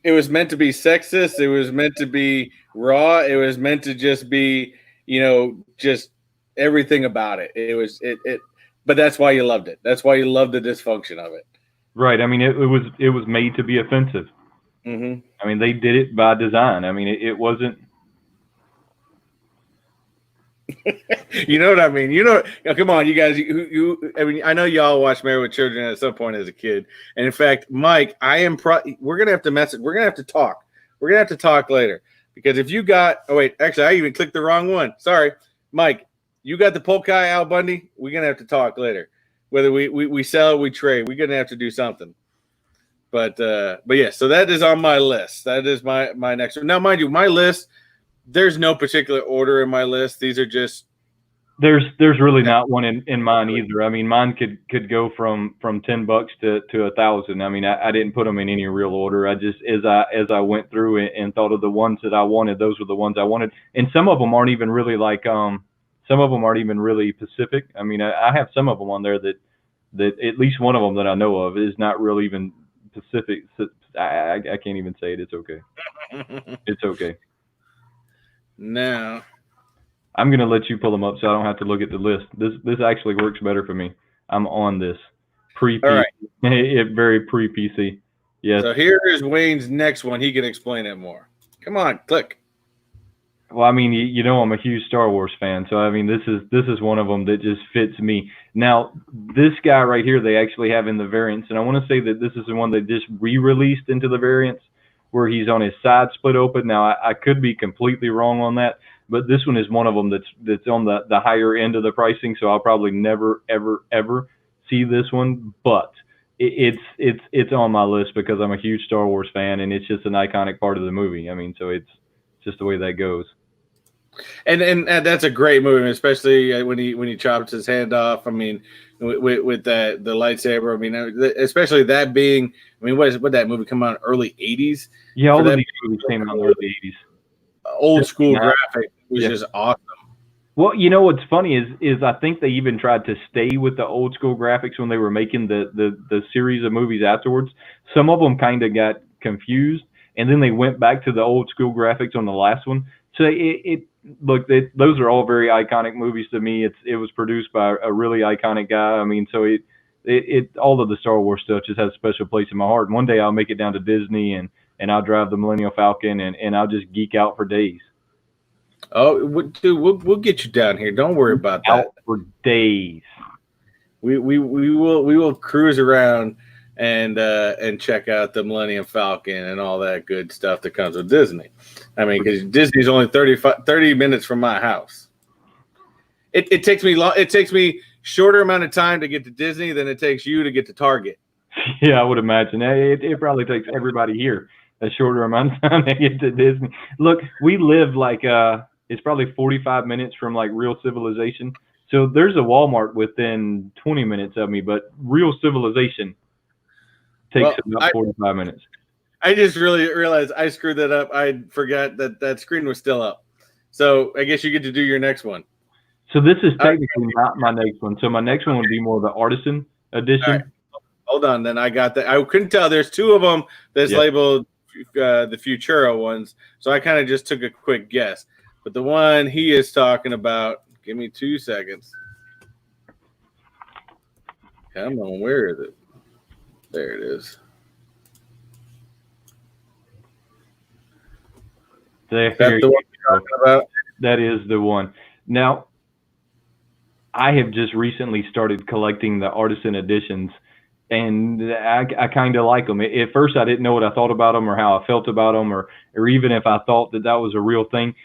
it was meant to be sexist. It was meant to be raw. It was meant to just be, just everything about it. But that's why you loved it. That's why you loved the dysfunction of it.
Right. I mean, it was made to be offensive.
Mm-hmm.
I mean, they did it by design. I mean, it wasn't.
You know what I mean? Come on, you guys. I mean, I know y'all watched Married with Children at some point as a kid. And in fact, Mike, we're gonna have to message. We're gonna have to talk. We're gonna have to talk later because if you got. Oh wait, actually, I even clicked the wrong one. Sorry, Mike. You got the Polkai Al Bundy. We're gonna have to talk later. Whether we sell, we trade. We're gonna have to do something. But yeah. So that is on my list. That is my next one. Now, mind you, my list. There's no particular order in my list. These are just.
There's really not one in mine either. I mean, mine could go from $10 to $1,000. I mean, I didn't put them in any real order. I just as I went through it and thought of the ones that I wanted, those were the ones I wanted. And some of them aren't even really like Some of them aren't even really Pacific. I mean, I have some of them on there that at least one of them that I know of is not really even Pacific. I can't even say it. It's okay. It's okay.
Now,
I'm going to let you pull them up so I don't have to look at the list. This actually works better for me. I'm on this. Pre-PC.
All right.
Very pre-PC. Yes.
So here is Wayne's next one. He can explain it more. Come on, click.
Well, I mean, I'm a huge Star Wars fan, so I mean, this is one of them that just fits me. Now, this guy right here, they actually have in the variants, and I want to say that this is the one that just re-released into the variants, where he's on his side split open. Now, I could be completely wrong on that, but this one is one of them that's on the higher end of the pricing, so I'll probably never ever see this one, but it's on my list because I'm a huge Star Wars fan, and it's just an iconic part of the movie. I mean, so it's just the way that goes.
And that's a great movie, especially when he chops his hand off. I mean, with the lightsaber. I mean, especially that being. I mean, what that movie come out early '80s?
Yeah, all of these movies came out in the early '80s.
Old school graphic was just awesome.
Well, what's funny is I think they even tried to stay with the old school graphics when they were making the series of movies afterwards. Some of them kind of got confused. And then they went back to the old school graphics on the last one. So those are all very iconic movies to me. It was produced by a really iconic guy. I mean, so it all of the Star Wars stuff just has a special place in my heart. And one day I'll make it down to Disney and I'll drive the Millennium Falcon and I'll just geek out for days.
Oh, dude, we'll get you down here. Don't worry about that.
Out for days.
We will cruise around and check out the Millennium Falcon and all that good stuff that comes with Disney. I mean, because Disney's only 30 minutes from my house. It takes me long. It takes me shorter amount of time to get to Disney than it takes you to get to Target.
Yeah, I would imagine. It probably takes everybody here a shorter amount of time to get to Disney. Look, we live like it's probably 45 minutes from like real civilization. So there's a Walmart within 20 minutes of me, but real civilization takes about 45 minutes.
I just really realized I screwed that up. I forgot that screen was still up. So I guess you get to do your next one.
So this is technically not my next one. So my next one would be more the artisan edition.
Right. Hold on, then I got that. I couldn't tell. There's two of them that's labeled the Futura ones. So I kind of just took a quick guess. But the one he is talking about, give me 2 seconds. Come on, where is it? There it is.
That's
the one you're talking about?
That is the one. Now, I have just recently started collecting the artisan editions, and I kind of like them. At first, I didn't know what I thought about them or how I felt about them, or even if I thought that was a real thing.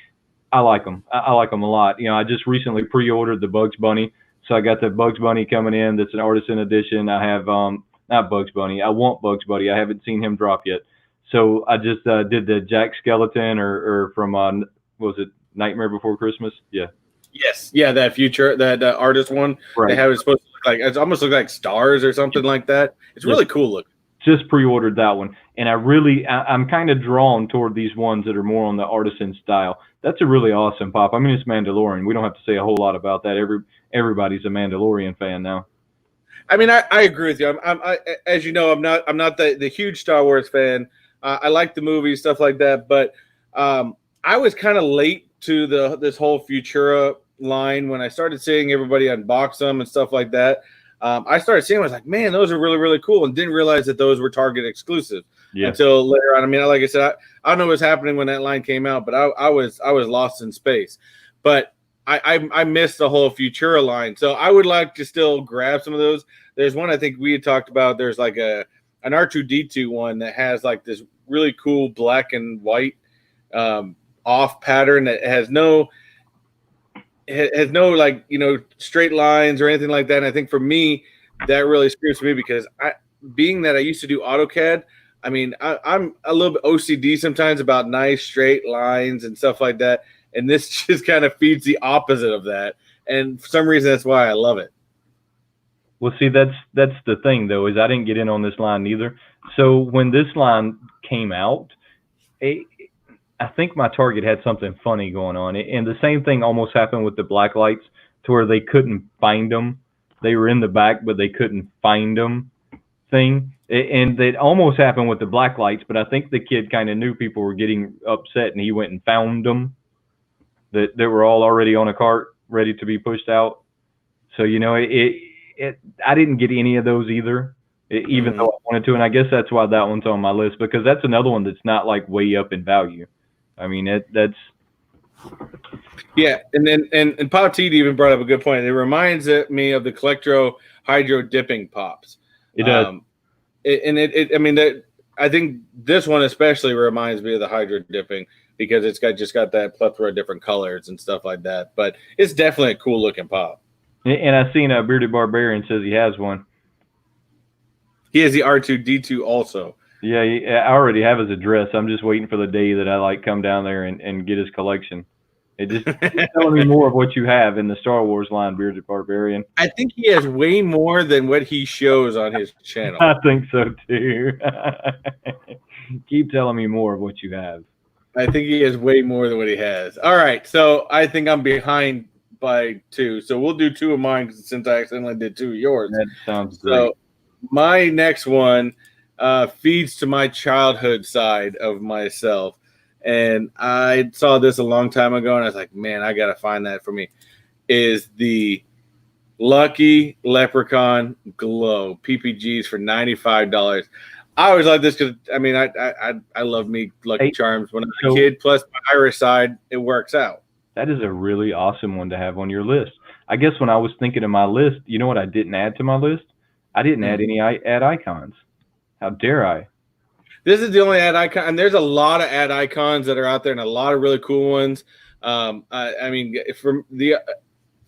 I like them. I like them a lot. You know, I just recently pre-ordered the Bugs Bunny, so I got the Bugs Bunny coming in. That's an artisan edition. I have not Bugs Bunny. I want Bugs Bunny. I haven't seen him drop yet. So I just did the Jack Skeleton or from was it Nightmare Before Christmas? Yeah.
Yes. Yeah, that artist one.
Right.
They have it supposed to look like it almost look like stars or something like that. It's really cool looking.
Just pre-ordered that one, and I'm kind of drawn toward these ones that are more on the artisan style. That's a really awesome pop. I mean, it's Mandalorian. We don't have to say a whole lot about that. Everybody's a Mandalorian fan now.
I mean, I agree with you. I as you know, I'm not the huge Star Wars fan. I like the movies, stuff like that, but I was kind of late to this whole Futura line when I started seeing everybody unbox them and stuff like that. I started seeing them. I was like, man, those are really, really cool, and didn't realize that those were Target exclusive until later on. I mean, like I said, I don't know what was happening when that line came out, but I was lost in space. But I missed the whole Futura line, so I would like to still grab some of those. There's one I think we had talked about. There's like an R2-D2 one that has like this really cool black and white off pattern that has no like, you know, straight lines or anything like that. And I think for me, that really screams for me because being that I used to do AutoCAD, I mean, I'm a little bit OCD sometimes about nice straight lines and stuff like that. And this just kind of feeds the opposite of that. And for some reason, that's why I love it.
Well, see, that's the thing, though, is I didn't get in on this line either. So when this line came out, I think my Target had something funny going on. And the same thing almost happened with the black lights to where they couldn't find them. They were in the back, but they couldn't find them thing. And it almost happened with the black lights, but I think the kid kind of knew people were getting upset, and he went and found them that were all already on a cart ready to be pushed out. So, you know, I didn't get any of those either, even though I wanted to. And I guess that's why that one's on my list, because that's another one that's not like way up in value. I mean, that's.
Yeah. And Pop T even brought up a good point. It reminds me of the Collectro Hydro Dipping Pops.
It does.
I mean, I think this one especially reminds me of the Hydro Dipping because it's got that plethora of different colors and stuff like that. But it's definitely a cool looking pop.
And I've seen a Bearded Barbarian says he has one.
He has the R2-D2 also.
Yeah, I already have his address. I'm just waiting for the day that I come down there and get his collection. It just telling me more of what you have in the Star Wars line, Bearded Barbarian.
I think he has way more than what he shows on his channel.
I think so too. Keep telling me more of what you have.
I think he has way more than what he has. All right, so I think I'm behind by 2. So we'll do 2 of mine since I accidentally did 2 of yours.
That sounds great.
So my next one feeds to my childhood side of myself. and I saw this a long time ago, and I was like, man, I gotta find that for me. Is the Lucky Leprechaun Glow PPGs for $95. I always like this because I mean I love me Lucky Charms when I was a kid. Plus my Irish side, it works out.
That is a really awesome one to have on your list. I guess when I was thinking of my list, you know what I didn't add to my list? I didn't add any ad icons. How dare I?
This is the only ad icon, and there's a lot of ad icons that are out there, and a lot of really cool ones. I mean, from the,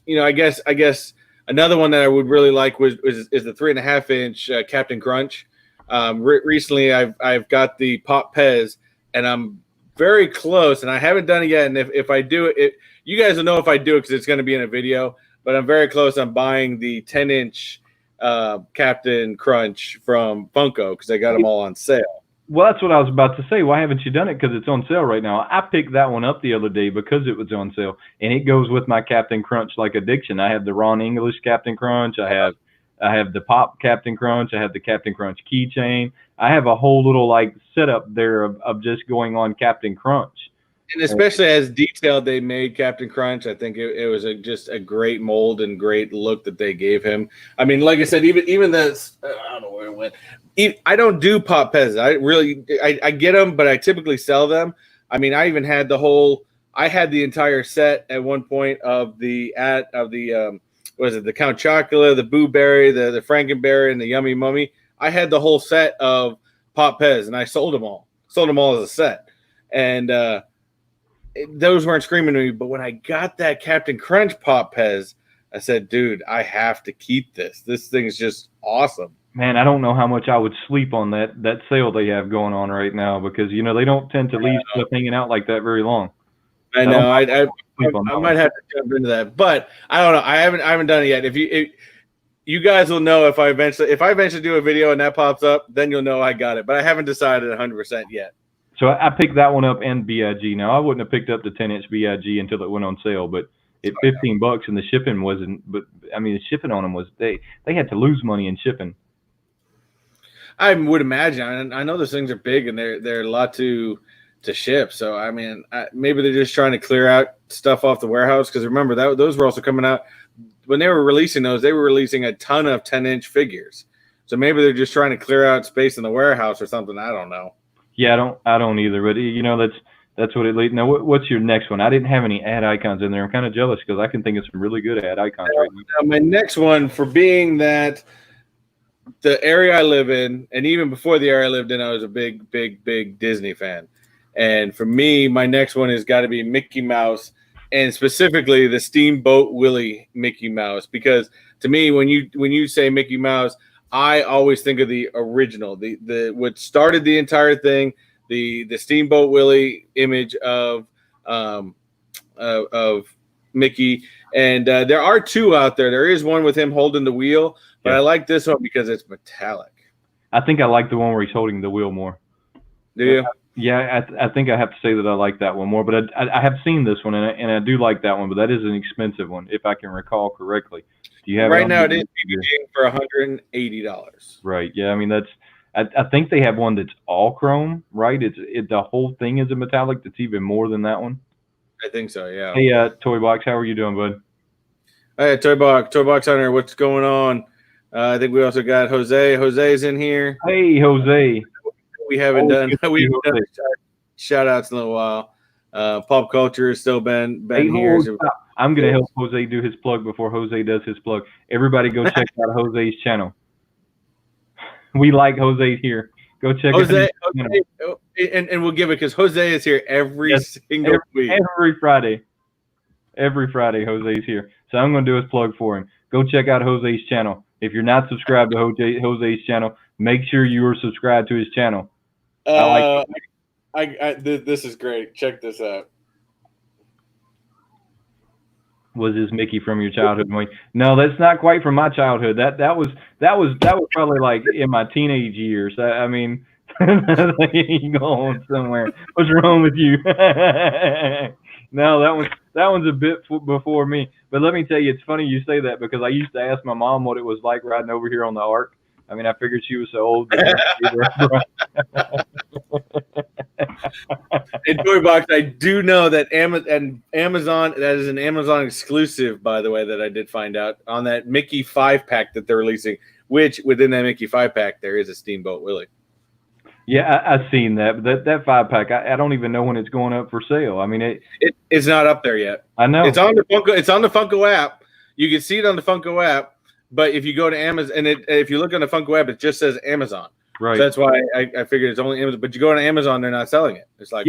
I guess another one that I would really like is the 3.5-inch Captain Crunch. Recently, I've got the Pop Pez, and I'm very close, and I haven't done it yet. And if I do it, you guys will know if I do it because it's going to be in a video. But I'm very close on buying the 10-inch Captain Crunch from Funko because I got them all on sale.
Well, that's what I was about to say. Why haven't you done it? Because it's on sale right now. I picked that one up the other day because it was on sale, and it goes with my Captain Crunch like addiction. I have the Ron English Captain Crunch. I have the Pop Captain Crunch. I have the Captain Crunch keychain. I have a whole little like setup there of just going on Captain Crunch.
And especially as detailed they made Captain Crunch, I think it was just a great mold and great look that they gave him. I mean, like I said, even this, I don't know where it went. I don't do Pop Pez. I get them, but I typically sell them. I mean, I even had I had the entire set at one point of the the Count Chocula, the Boo Berry, the Frankenberry, and the Yummy Mummy. I had the whole set of Pop Pez, and I sold them all. Sold them all as a set, and those weren't screaming at me. But when I got that Captain Crunch Pop Pez, I said, "Dude, I have to keep this. This thing is just awesome."
Man, I don't know how much I would sleep on that sale they have going on right now because they don't tend to leave stuff hanging out like that very long.
I know. I might have to jump into that, but I don't know. I haven't done it yet. If you guys will know if I eventually do a video and that pops up, then you'll know I got it. But I haven't decided 100% yet.
So I picked that one up and BIG. Now I wouldn't have picked up the 10-inch BIG until it went on sale, but at $15 and the shipping wasn't. But I mean, the shipping on them was they had to lose money in shipping.
I would imagine. I know those things are big and they're a lot to ship. So I mean, maybe they're just trying to clear out stuff off the warehouse because remember those were also coming out when they were releasing those. They were releasing a ton of 10-inch figures. So maybe they're just trying to clear out space in the warehouse or something. I don't know. Yeah,
I don't either. But that's what it leads. Now, what's your next one? I didn't have any ad icons in there. I'm kind of jealous because I can think of some really good ad icons right now.
My next one, for being that the area I live in, and even before the area I lived in, I was a big, big, big Disney fan. And for me, my next one has got to be Mickey Mouse, and specifically the Steamboat Willie Mickey Mouse. Because to me, when you say Mickey Mouse, I always think of the original, the what started the entire thing, the Steamboat Willie image of Mickey. And there are two out there. There is one with him holding the wheel, but I like this one because it's metallic.
I think I like the one where he's holding the wheel more.
Do you?
Yeah, I think I have to say that I like that one more. But I have seen this one, and I do like that one. But that is an expensive one, if I can recall correctly. Do you have
right now? It is for $180.
Right. Yeah. I mean, I think they have one that's all chrome. Right. The whole thing is a metallic. That's even more than that one.
I think so. Yeah.
Hey, Toy Box, how are you doing, bud?
Hey, Toy Box Hunter, what's going on? I think we also got Jose. Jose's in here.
Hey, Jose.
We haven't done shout outs in a little while. Pop culture has still been here.
I'm gonna help Jose do his plug before Jose does his plug. Everybody go check out Jose's channel. We like Jose here. Go check
Jose, and we'll give it because Jose is here every single week.
Every Friday. Every Friday Jose's here. So I'm gonna do his plug for him. Go check out Jose's channel. If you're not subscribed to Jose's channel, make sure you are subscribed to his channel.
This is great. Check this out.
Was this Mickey from your childhood? No, that's not quite from my childhood. That was probably like in my teenage years. I mean, you going somewhere? What's wrong with you? No, that one's a bit before me. But let me tell you, it's funny you say that because I used to ask my mom what it was like riding over here on the Ark. I mean, I figured she was so old.
In Toy Box, I do know that Amazon, that is an Amazon exclusive, by the way, that I did find out on that Mickey 5-pack that they're releasing, which within that Mickey 5-pack, there is a Steamboat Willie.
Yeah, I've seen that. But that 5-pack, I don't even know when it's going up for sale. I mean,
it's not up there yet.
I know.
It's on the Funko app. You can see it on the Funko app, but if you go to Amazon, and if you look on the Funko app, it just says Amazon.
Right.
So that's why I figured it's only Amazon. But you go on Amazon, they're not selling it. It's like,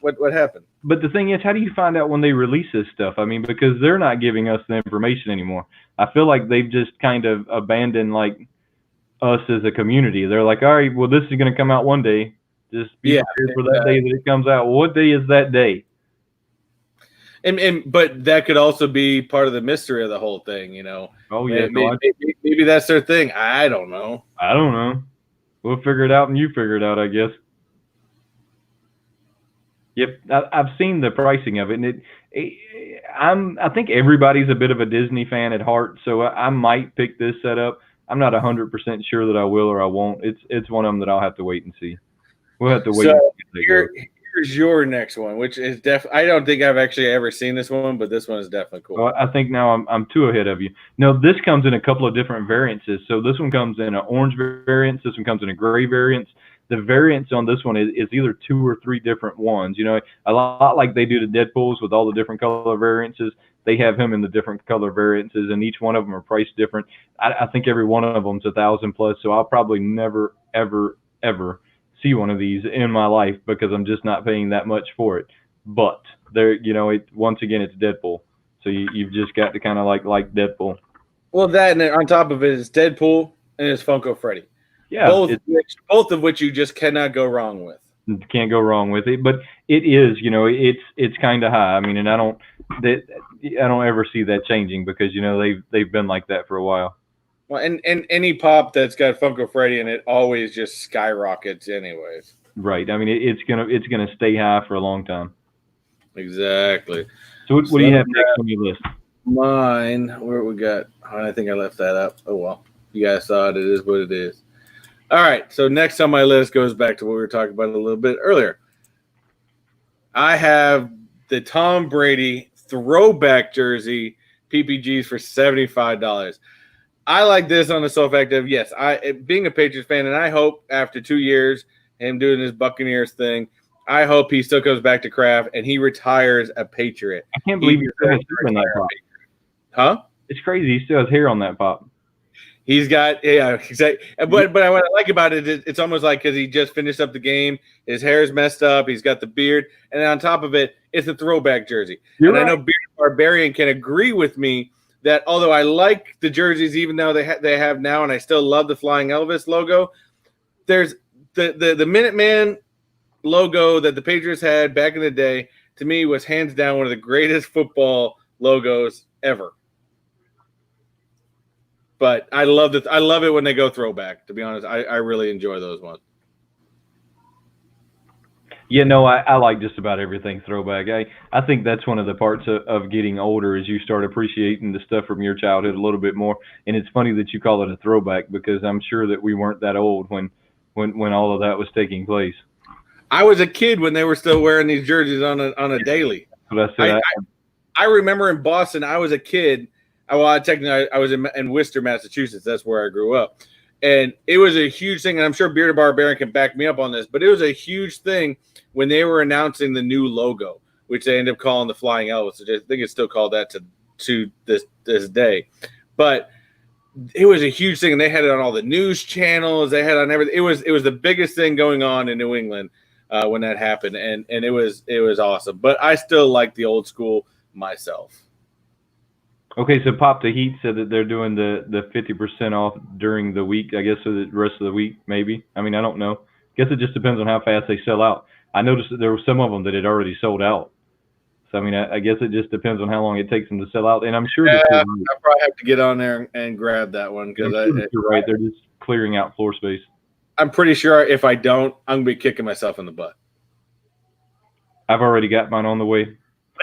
what happened?
But the thing is, how do you find out when they release this stuff? I mean, because they're not giving us the information anymore. I feel like they've just kind of abandoned like us as a community. They're like, all right, well, this is going to come out one day. Just be prepared for that day that it comes out. Well, what day is that day?
But that could also be part of the mystery of the whole thing, you know.
Oh yeah,
maybe that's their thing. I don't know.
I don't know. We'll figure it out, and you figure it out, I guess. Yep, I've seen the pricing of it, and I think everybody's a bit of a Disney fan at heart, so I might pick this setup. I'm not 100% sure that I will or I won't. It's one of them that I'll have to wait and see. We'll have to wait.
So here's your next one, which is I don't think I've actually ever seen this one, but this one is definitely cool.
Well, I think now I'm two ahead of you. No, this comes in a couple of different variances. So this one comes in an orange variant. This one comes in a gray variant. The variants on this one is either 2 or 3 different ones. You know, a lot like they do the Deadpools with all the different color variances. They have him in the different color variances, and each one of them are priced different. I think every one of them's $1,000 plus. So I'll probably never, ever, ever see one of these in my life because I'm just not paying that much for it. But there, you know, once again, it's Deadpool. So you've just got to kind of like Deadpool.
Well, that and on top of it is Deadpool and it's Funko Freddy.
Yeah,
both of which you just cannot go wrong with.
Can't go wrong with it, but it is, you know, it's kind of high. I mean, and I don't ever see that changing because you know they've been like that for a while.
Well, and any pop that's got Funko Freddy in it always just skyrockets, anyways.
Right. I mean, it's gonna stay high for a long time.
Exactly.
So what do you have next on your list?
Mine. Where we got? I think I left that up. Oh well, you guys saw it. It is what it is. All right, so next on my list goes back to what we were talking about a little bit earlier. I have the Tom Brady throwback jersey PPGs for $75. I like this on the sole fact of, yes, being a Patriots fan, and I hope after 2 years, him doing his Buccaneers thing, I hope he still comes back to Kraft and he retires a Patriot.
I can't believe he still has hair on that pop.
Huh?
It's crazy. He still has hair on that pop.
He's got, yeah, exactly. But what I like about it is it's almost like because he just finished up the game, his hair's messed up, he's got the beard, and on top of it, it's a throwback jersey. I know Bearded Barbarian can agree with me that although I like the jerseys, even though they have now, and I still love the Flying Elvis logo, there's the Minuteman logo that the Patriots had back in the day, to me, was hands down one of the greatest football logos ever. But I love it. I love it when they go throwback. To be honest, I really enjoy those ones.
Yeah, no, I like just about everything throwback. I think that's one of the parts of getting older is you start appreciating the stuff from your childhood a little bit more. And it's funny that you call it a throwback because I'm sure that we weren't that old when all of that was taking place.
I was a kid when they were still wearing these jerseys on a daily.
But
I remember in Boston, I was a kid. Well, technically, I was in Worcester, Massachusetts. That's where I grew up. And it was a huge thing, and I'm sure Bearded Barbarian can back me up on this, but it was a huge thing when they were announcing the new logo, which they ended up calling the Flying Elvis. I think it's still called that to this day. But it was a huge thing, and they had it on all the news channels. They had it on everything. It was the biggest thing going on in New England when that happened, and it was awesome. But I still like the old school myself.
Okay, so Pop the Heat said that they're doing the 50% off during the week, I guess, so the rest of the week, maybe. I mean, I don't know. I guess it just depends on how fast they sell out. I noticed that there were some of them that had already sold out. So, I mean, I guess it just depends on how long it takes them to sell out. And I'm sure that
I probably have to get on there and grab that one because
you're right. They're just clearing out floor space.
I'm pretty sure if I don't, I'm going to be kicking myself in the butt.
I've already got mine on the way.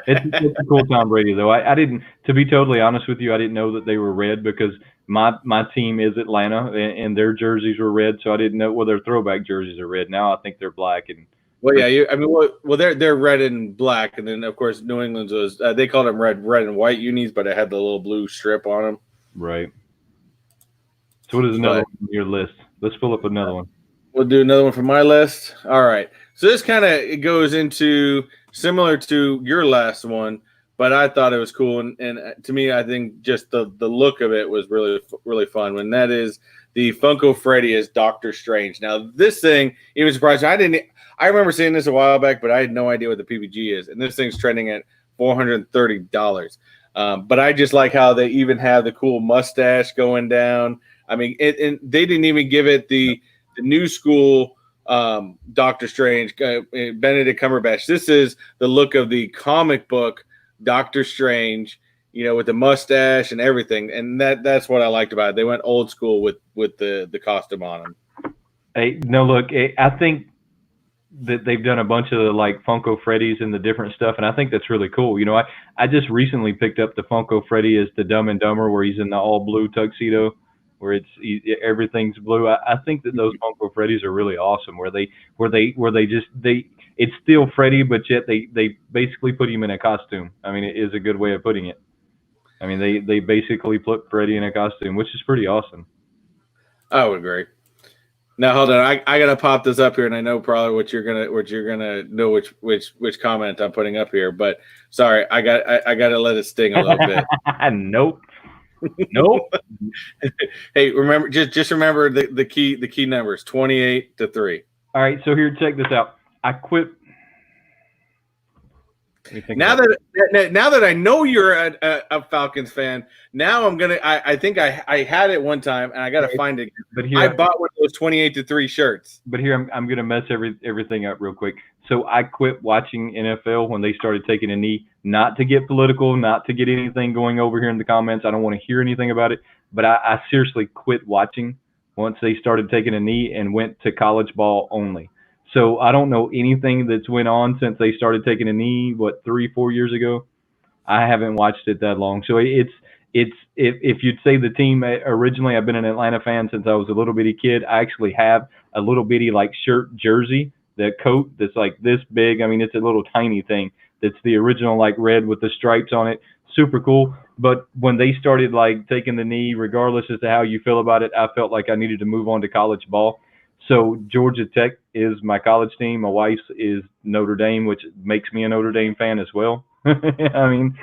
It's a cool Tom Brady, though. I didn't, to be totally honest with you, I didn't know that they were red because my team is Atlanta and their jerseys were red, so I didn't know. Well, their throwback jerseys are red. Now I think they're black, and
Well, yeah, I mean, well, they're red and black, and then of course New England's was they called them red and white unis, but it had the little blue strip on them.
Right. So what is another one on your list? Let's pull up another one.
We'll do another one from my list. All right. So this kind of goes into similar to your last one, but I thought it was cool, and to me, I think just the look of it was really fun. When that is the Funko Freddy as Doctor Strange. Now this thing even surprised me. I remember seeing this a while back, but I had no idea what the PPG is, and this thing's trending at $430. But I just like how they even have the cool mustache going down. I mean, and they didn't even give it the new school Doctor Strange, Benedict Cumberbatch. This is the look of the comic book Doctor Strange, with the mustache and everything, and that's what I liked about it. They went old school with the costume on him.
Hey, no, look, I think that they've done a bunch of like Funko Freddies and the different stuff, and I think that's really cool. I just recently picked up the Funko Freddy as the Dumb and Dumber, where he's in the all blue tuxedo, where everything's blue. I think that those Funko Freddies are really awesome, where it's still Freddy, but yet they basically put him in a costume. I mean, it is a good way of putting it. I mean, they basically put Freddy in a costume, which is pretty awesome.
I would agree. Now hold on, I gotta pop this up here, and I know probably what you're gonna know which comment I'm putting up here, but sorry, I gotta let it sting a little bit.
Nope. Nope.
Hey, remember just remember the key numbers 28 to 3.
All right, so here, check this out. I quit.
Now that I know you're a Falcons fan, now I'm gonna. I think I had it one time, and I gotta find it.
But here,
I bought one of those 28 to 3 shirts.
But here I'm gonna mess everything up real quick. So I quit watching NFL when they started taking a knee. Not to get political, not to get anything going over here in the comments. I don't want to hear anything about it. But I seriously quit watching once they started taking a knee and went to college ball only. So I don't know anything that's went on since they started taking a knee, 3-4 years ago. I haven't watched it that long. So it's if you'd say the team originally, I've been an Atlanta fan since I was a little bitty kid. I actually have a little bitty like shirt jersey, the coat that's like this big. I mean, it's a little tiny thing. That's the original like red with the stripes on it. Super cool. But when they started like taking the knee, regardless as to how you feel about it, I felt like I needed to move on to college ball. So Georgia Tech is my college team. My wife's is Notre Dame, which makes me a Notre Dame fan as well. I mean,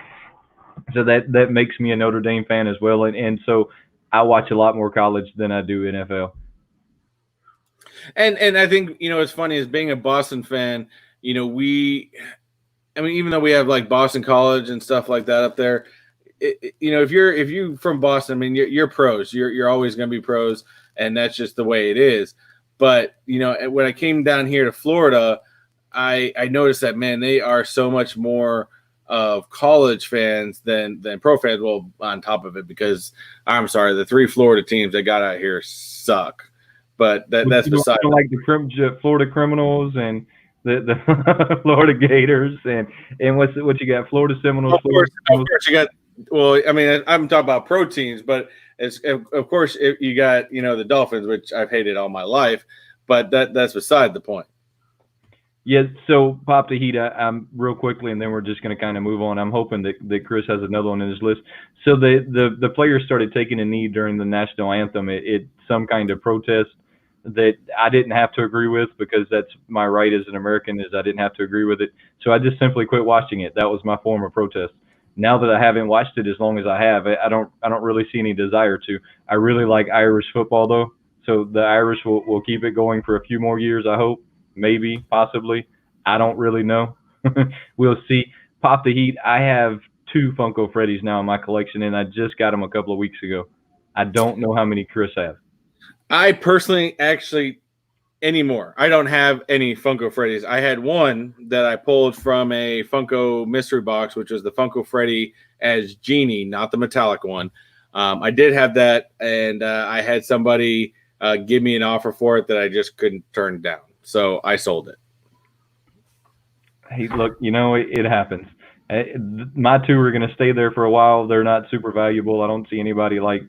so that makes me a Notre Dame fan as well. And so I watch a lot more college than I do NFL.
And I think, it's funny as being a Boston fan, even though we have like Boston College and stuff like that up there, if you're from Boston, I mean, you're pros. You're always going to be pros, and that's just the way it is. But when I came down here to Florida, I noticed that, man, they are so much more of college fans than pro fans. Well, on top of it, because I'm sorry, the 3 Florida teams that got out here suck. But that's beside
like the Florida Criminals and the Florida Gators and what you got? Florida Seminoles.
Of course you got. Well, I mean, I'm talking about pro teams, but of course you got the Dolphins, which I've hated all my life, but that's beside the point.
Yeah. So pop the heat. I'm real quickly, and then we're just going to kind of move on. I'm hoping that Chris has another one in his list. So the players started taking a knee during the national anthem. It's some kind of protest that I didn't have to agree with, because that's my right as an American, is I didn't have to agree with it. So I just simply quit watching it. That was my form of protest. Now that I haven't watched it as long as I have, I don't really see any desire to. I really like Irish football though. So the Irish will keep it going for a few more years, I hope. Maybe, possibly. I don't really know. We'll see. Pop the heat. I have 2 Funko Freddies now in my collection, and I just got them a couple of weeks ago. I don't know how many Chris have.
I personally anymore. I don't have any Funko Freddies. I had one that I pulled from a Funko mystery box, which was the Funko Freddy as Genie, not the metallic one. I did have that, and I had somebody give me an offer for it that I just couldn't turn down. So I sold it.
Hey, look, it happens. My 2 are going to stay there for a while. They're not super valuable. I don't see anybody like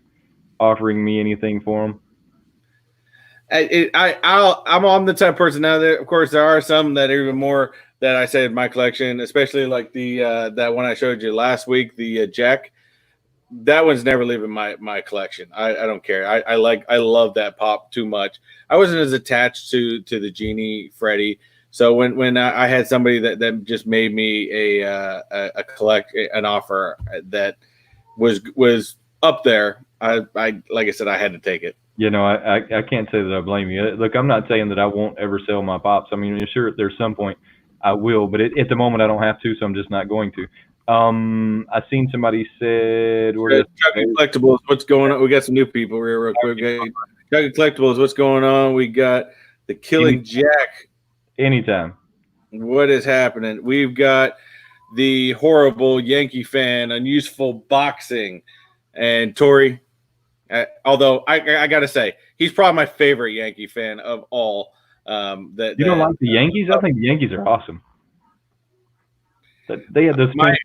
offering me anything for them.
I'm the type of person now that, of course, there are some that are even more that I say in my collection, especially like the that one I showed you last week, the Jack. That one's never leaving my collection. I don't care. I love that pop too much. I wasn't as attached to the Genie Freddy. So when I had somebody that just made me a collect an offer that was up there, I like I said, I had to take it.
You know, I can't say that I blame you. Look, I'm not saying that I won't ever sell my pops. I mean, sure, there's some point I will, but at the moment I don't have to, so I'm just not going to. I seen somebody said,
Chucky Collectibles, what's going on? We got some new people here real quick. Chucky Collectibles, what's going on? We got the Killing Jack.
Anytime.
What is happening? We've got the horrible Yankee fan, unuseful boxing, and Tori. Although I gotta say, he's probably my favorite Yankee fan of all.
You don't like the Yankees? I think the Yankees are awesome. They had this.
My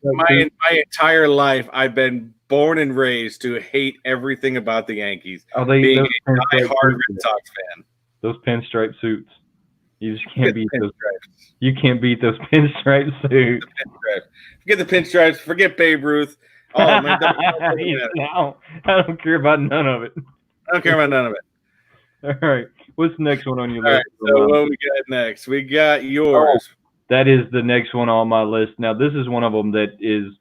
entire life, I've been born and raised to hate everything about the Yankees. Being a diehard Red Sox fan.
Those pinstripe suits. You just can't beat those. You can't beat those pinstripe suits.
Forget the pinstripes. Forget Babe Ruth. Oh man,
no, I don't care about none of it.
I don't care about none of it.
All right, what's the next one on your list?
Right, so what we got next? We got yours.
Oh, that is the next one on my list. Now this is one of them that is.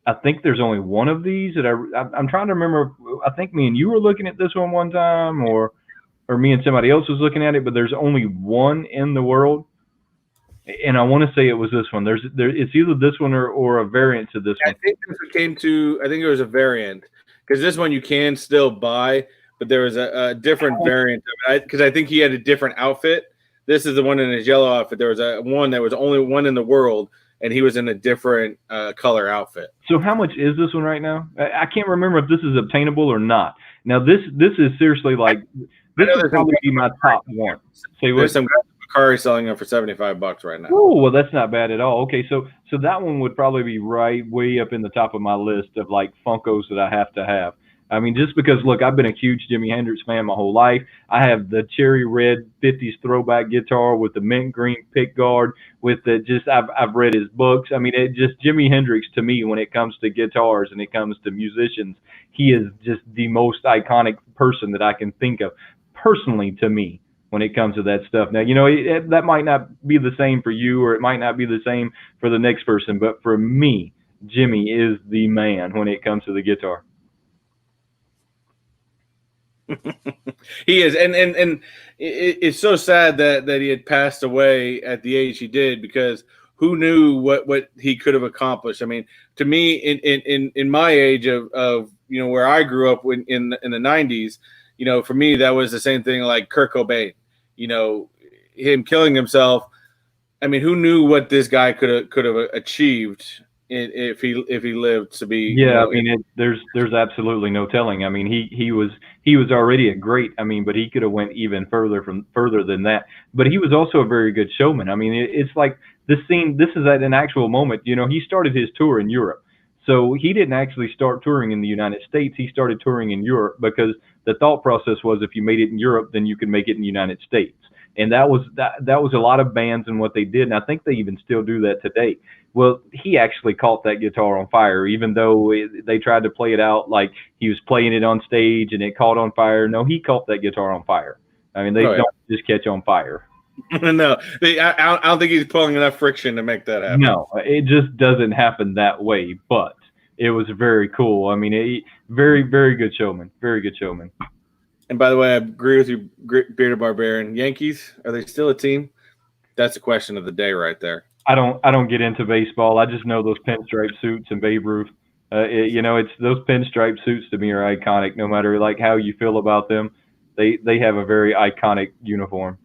I think there's only one of these that I'm trying to remember. I think me and you were looking at this one time, or me and somebody else was looking at it. But there's only one in the world. And I want to say it was this one. It's either this one or a variant to this one.
I think I think it was a variant, because this one you can still buy, but there was a different variant of it. Because I think he had a different outfit. This is the one in his yellow outfit. There was one that was only one in the world, and he was in a different color outfit.
So how much is this one right now? I can't remember if this is obtainable or not. Now this is seriously like this would probably be my top one. Say what?
Curry selling them for $75 right now.
Oh, well, that's not bad at all. Okay, so that one would probably be way up in the top of my list of like Funkos that I have to have. I mean, just because, look, I've been a huge Jimi Hendrix fan my whole life. I have the cherry red 50s throwback guitar with the mint green pick guard. I've read his books. I mean, Jimi Hendrix to me, when it comes to guitars and it comes to musicians, he is just the most iconic person that I can think of personally to me. When it comes to that stuff. Now, you know, that might not be the same for you, or it might not be the same for the next person, but for me, Jimmy is the man when it comes to the guitar.
He is, and it's so sad that he had passed away at the age he did, because who knew what he could have accomplished? I mean, to me, in my age of you know, where I grew up in the 90s, you know, for me that was the same thing like Kurt Cobain. You know, him killing himself. I mean, who knew what this guy could have achieved if he lived to be?
Yeah, you know, I mean, there's absolutely no telling. I mean, he was already a great. I mean, but he could have went even further than that. But he was also a very good showman. I mean, it's like this scene. This is at an actual moment. You know, he started his tour in Europe. So he didn't actually start touring in the United States. He started touring in Europe because the thought process was if you made it in Europe, then you could make it in the United States. And that was a lot of bands and what they did. And I think they even still do that today. Well, he actually caught that guitar on fire, even though they tried to play it out like he was playing it on stage and it caught on fire. No, he caught that guitar on fire. I mean, they don't just catch on fire.
No, I don't think he's pulling enough friction to make that happen.
No, it just doesn't happen that way. But it was very cool. I mean, very, very good showman. Very good showman.
And by the way, I agree with you, Bearded Barbarian. Yankees, are they still a team? That's the question of the day right there.
I don't get into baseball. I just know those pinstripe suits and Babe Ruth. You know, it's those pinstripe suits to me are iconic. No matter like how you feel about them, they have a very iconic uniform.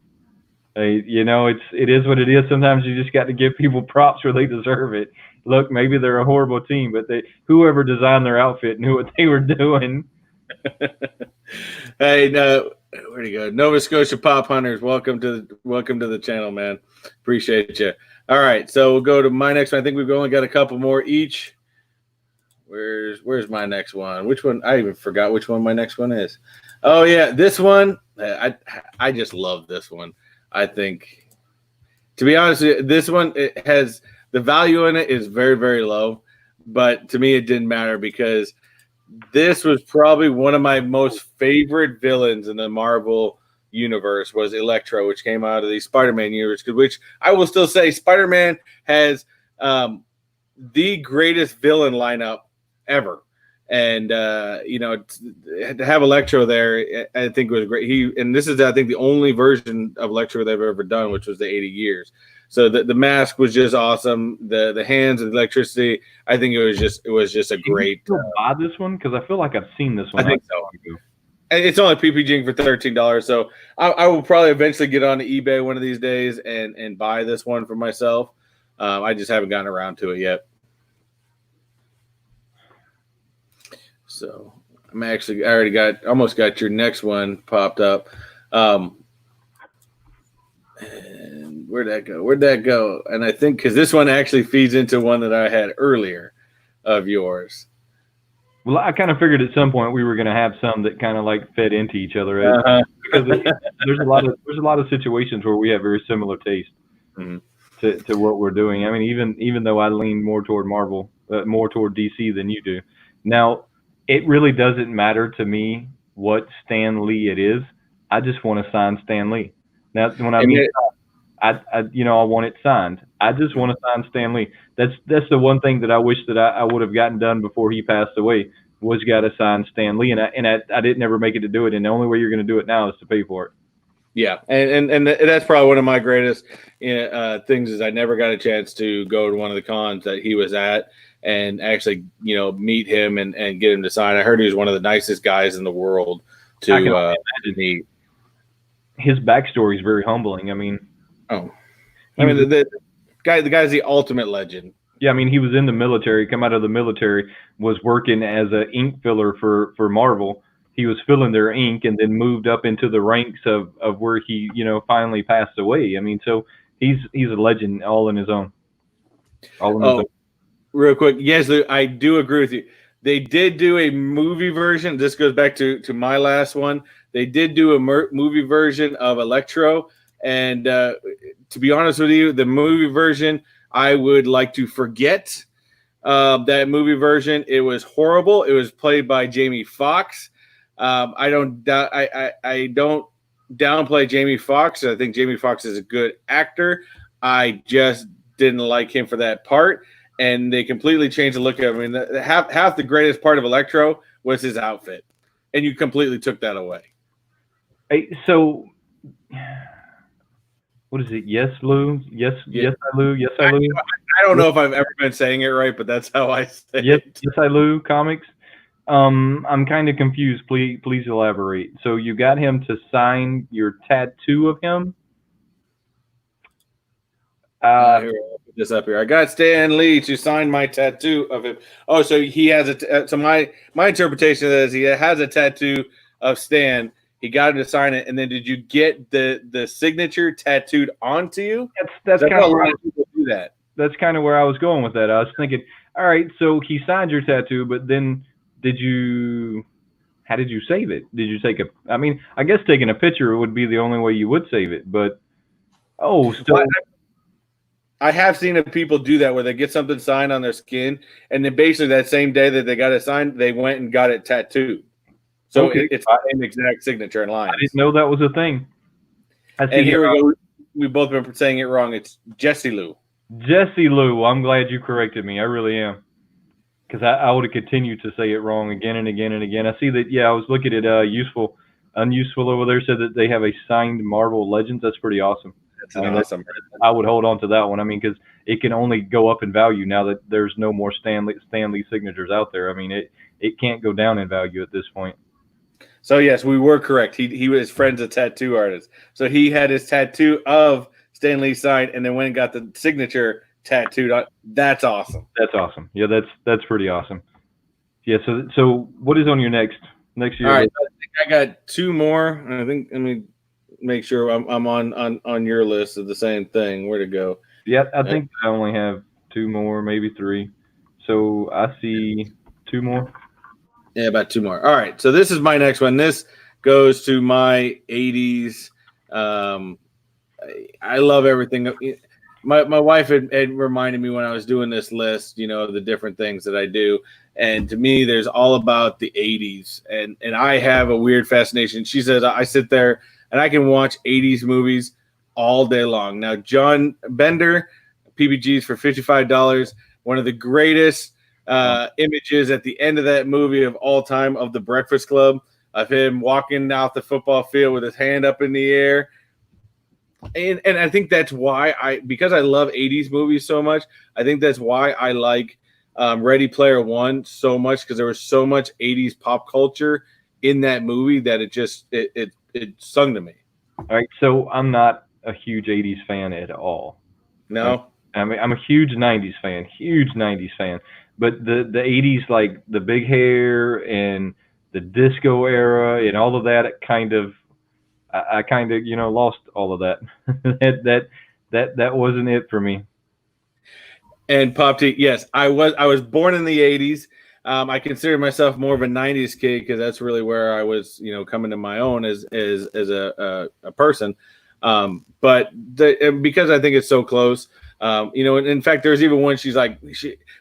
You know, it is what it is. Sometimes you just got to give people props where they deserve it. Look, maybe they're a horrible team, but whoever designed their outfit knew what they were doing.
Hey, no, where'd he go? Nova Scotia Pop Hunters, welcome to the channel, man. Appreciate you. All right, so we'll go to my next one. I think we've only got a couple more each. Where's my next one? Which one? I even forgot which one my next one is. Oh yeah, this one I just love this one. I think, to be honest, this one, it has the value in it is very, very low, but to me it didn't matter because this was probably one of my most favorite villains in the Marvel universe was Electro, which came out of the Spider-Man universe, which I will still say Spider-Man has the greatest villain lineup ever. And to have Electro there, I think was great. And this is, I think, the only version of Electro they've ever done, which was the 80 years. So the mask was just awesome. The hands and the electricity, I think it was just a great.
Can you still buy this one? Because I feel like I've seen this one.
I think so. And it's only PPGing for $13, so I will probably eventually get on eBay one of these days and buy this one for myself. I just haven't gotten around to it yet. So I already almost got your next one popped up. And where'd that go? And I think because this one actually feeds into one that I had earlier of yours.
Well, I kind of figured at some point we were going to have some that kind of like fed into each other, because there's a lot of situations where we have very similar taste to what we're doing. I mean, even though I lean more toward Marvel, more toward DC than you do. Now, it really doesn't matter to me what Stan Lee it is. I just want to sign Stan Lee. Now, when I mean, I want it signed. I just want to sign Stan Lee. That's the one thing that I wish that I would have gotten done before he passed away, was got to sign Stan Lee, and I didn't ever make it to do it. And the only way you're going to do it now is to pay for it. Yeah,
and that's probably one of my greatest things is I never got a chance to go to one of the cons that he was at and actually meet him and get him to sign. I heard he was one of the nicest guys in the world to meet.
His backstory is very humbling. I mean,
the guy's the ultimate legend.
Yeah, I mean, he was in the military, come out of the military, was working as an ink filler for Marvel. He was filling their ink and then moved up into the ranks of where he, finally passed away. I mean, so he's a legend all in his own.
Real quick. Yes, I do agree with you. They did do a movie version. This goes back to my last one. They did do a movie version of Electro. And to be honest with you, the movie version, I would like to forget that movie version. It was horrible. It was played by Jamie Foxx. I don't downplay Jamie Foxx. I think Jamie Foxx is a good actor. I just didn't like him for that part. And they completely changed the look of him. I mean, half the greatest part of Electro was his outfit. And you completely took that away.
Hey, so what is it? Yes, Lou? Yes, I Lou. Yes, I Lou.
I don't know if I've ever been saying it right, but that's how I say it.
Yes, I Lou Comics. I'm kind of confused. Please elaborate. So you got him to sign your tattoo of him?
Here, I'll put this up here. I got Stan Lee to sign my tattoo of him. Oh, so he has so my interpretation of that is he has a tattoo of Stan. He got him to sign it, and then did you get the signature tattooed onto you?
That's kind of where
people do that.
That's kind of where I was going with that. I was thinking, all right, so he signed your tattoo, but then how did you save it? Did you take I guess taking a picture would be the only way you would save it, but
I have seen people do that where they get something signed on their skin, and then basically that same day that they got it signed, they went and got it tattooed. So it's the same exact signature and line.
I didn't know that was a thing.
And here we go. We've both been saying it wrong. It's Jesse Lou.
Jesse Lou. I'm glad you corrected me. I really am. Because I would have continued to say it wrong again and again and again. I see that, I was looking at Unuseful over there, said that they have a signed Marvel Legends. That's pretty awesome.
Awesome.
I would hold on to that one. I mean, because it can only go up in value now that there's no more Stan Lee signatures out there. I mean, it can't go down in value at this point.
So yes, we were correct. He was friends a tattoo artist. So he had his tattoo of Stan Lee signed, and then went and got the signature tattooed on. That's awesome.
That's awesome. Yeah, that's pretty awesome. Yeah. So what is on your next year?
All right. I think I got two more. I think let me make sure I'm on your list of the same thing. Where to go?
Yeah, I think I only have two more, maybe three. So I see two more.
Yeah, about two more. All right. So this is my next one. This goes to my 80s. I love everything. My wife had reminded me when I was doing this list, the different things that I do. And to me, there's all about the 80s. And I have a weird fascination. She says I sit there and I can watch 80s movies all day long. Now, John Bender, PBGs for $55, one of the greatest images at the end of that movie of all time of The Breakfast Club, of him walking out the football field with his hand up in the air. And I think that's why because I love 80s movies so much, I think that's why I like Ready Player One so much, because there was so much 80s pop culture in that movie that it sung to me.
All right, so I'm not a huge 80s fan at all.
No?
I'm a huge 90s fan, but the 80s, like the big hair and the disco era and all of that, it kind of, I kind of, lost all of that. that wasn't it for me.
And Pop T, yes, I was born in the 80s. I consider myself more of a 90s kid because that's really where I was, coming to my own as a person. But because I think it's so close, and in fact, there's even one she's like, my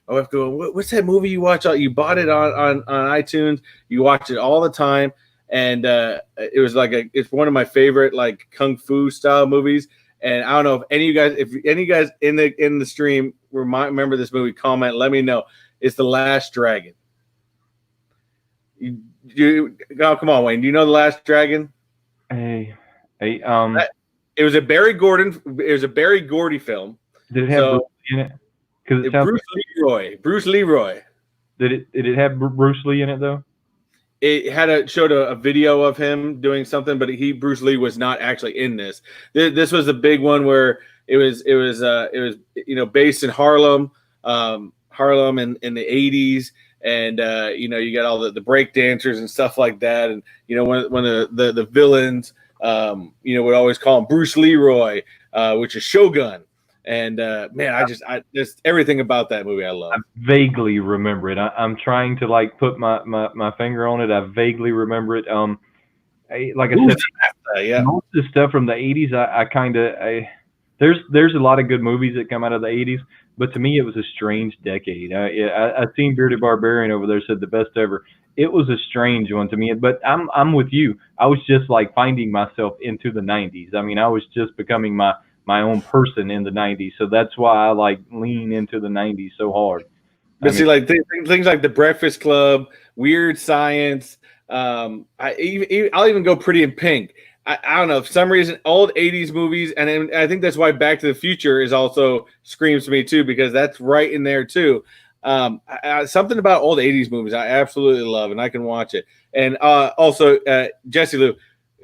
wife goes, what's that movie you watch? You bought it on iTunes. You watch it all the time. And it was it's one of my favorite like kung fu style movies. And I don't know if any of you guys in the stream remember this movie, comment, let me know. It's The Last Dragon. Come on, Wayne. Do you know The Last Dragon?
It
was a Barry Gordy film.
Did it have Bruce Lee in it? Because
Bruce Leroy.
Did it have Bruce Lee in it though?
It showed a video of him doing something, but Bruce Lee was not actually in this. This was a big one where it was based in Harlem in the 80s, and you got all the break dancers and stuff like that, and when the villains would always call him Bruce Leroy, which is Shogun. And man, I just everything about that movie I love.
I vaguely remember it. I'm trying to like put my finger on it. I vaguely remember it. Like I said,
yeah.
Most of the stuff from the 80s, there's a lot of good movies that come out of the 80s, but to me it was a strange decade. I seen Bearded Barbarian over there said the best ever. It was a strange one to me, but I'm with you. I was just like finding myself into the 90s. I mean, I was just becoming my own person in the 90s. So that's why I like lean into the 90s so hard.
But see, like things like The Breakfast Club, Weird Science. I'll even go Pretty in Pink. I don't know, for some reason, old 80s movies. And I think that's why Back to the Future is also screams to me too, because that's right in there too. Something about old 80s movies I absolutely love, and I can watch it. And also Jesse Lou,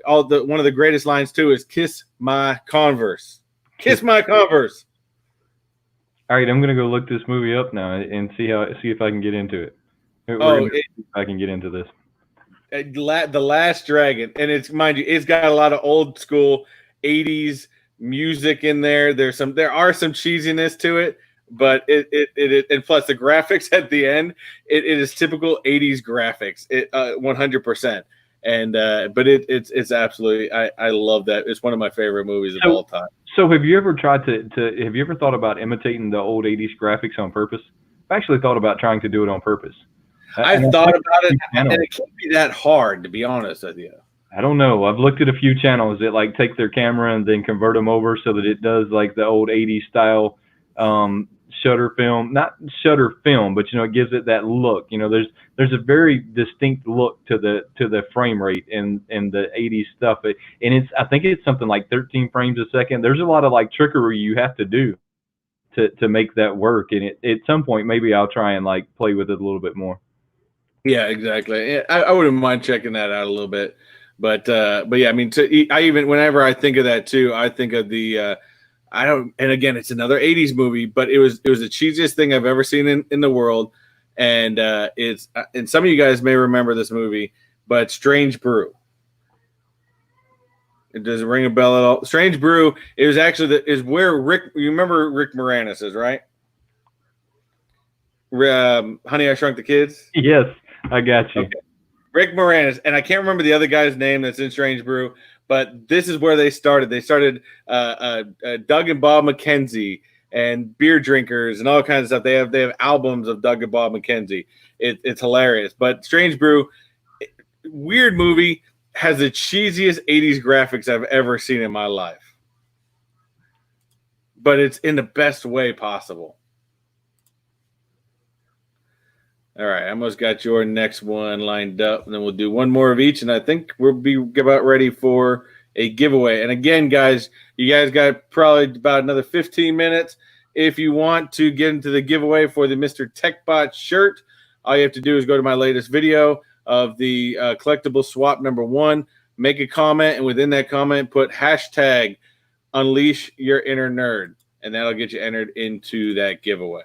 one of the greatest lines too is "Kiss my Converse." Kiss my Converse.
All right, I'm gonna go look this movie up now and see if I can get into it. If I can get into this.
The Last Dragon, and mind you, it's got a lot of old school 80s music in there. There are some cheesiness to it, but it and plus the graphics at the end, it is typical 80s graphics. 100%. And but it's absolutely I love that. It's one of my favorite movies of all time.
So have you ever tried have you ever thought about imitating the old 80s graphics on purpose? I've actually thought about trying to do it on purpose.
I've thought about it, and it can't be that hard, to be honest with you.
I don't know. I've looked at a few channels that like take their camera and then convert them over so that it does like the old 80s style shutter film, not shutter film, but it gives it that look. There's a very distinct look to the frame rate in the 80s stuff, and I think it's something like 13 frames a second. There's a lot of like trickery you have to do to make that work, and at some point maybe I'll try and like play with it a little bit more.
Yeah, exactly. I wouldn't mind checking that out a little bit, but yeah, I mean, whenever I think of that too, I think of the. And again, it's another 80s movie, but it was the cheesiest thing I've ever seen in the world. And and some of you guys may remember this movie, but Strange Brew. It doesn't ring a bell at all. Strange Brew is actually where you remember Rick Moranis is, right? Honey, I Shrunk the Kids?
Yes, I got you.
Okay. Rick Moranis, and I can't remember the other guy's name that's in Strange Brew, but this is where they started. They started Doug and Bob McKenzie and Beer Drinkers and all kinds of stuff. They have albums of Doug and Bob McKenzie. It's hilarious. But Strange Brew, weird movie, has the cheesiest 80s graphics I've ever seen in my life. But it's in the best way possible. All right, I almost got your next one lined up, and then we'll do one more of each, and I think we'll be about ready for a giveaway. And again, guys, you guys got probably about another 15 minutes. If you want to get into the giveaway for the Mr. Techbot shirt, all you have to do is go to my latest video of the collectible swap number 1, make a comment, and within that comment, put hashtag unleash your inner nerd, and that'll get you entered into that giveaway.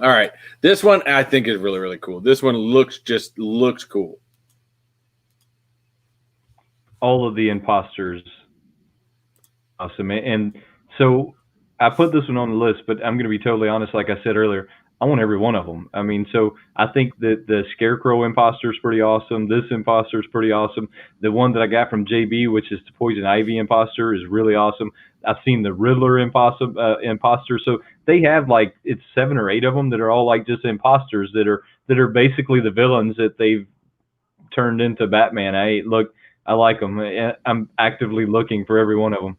All right, this one I think is really, really cool. This one looks cool.
All of the imposters, awesome. And so I put this one on the list, but I'm going to be totally honest. Like I said earlier, I want every one of them. I mean, so I think that the Scarecrow imposter is pretty awesome. This imposter is pretty awesome. The one that I got from JB, which is the Poison Ivy imposter, is really awesome. I've seen the Riddler imposter. So they have like it's 7 or 8 of them that are all like just imposters that are basically the villains that they've turned into Batman. I like them. I'm actively looking for every one of them.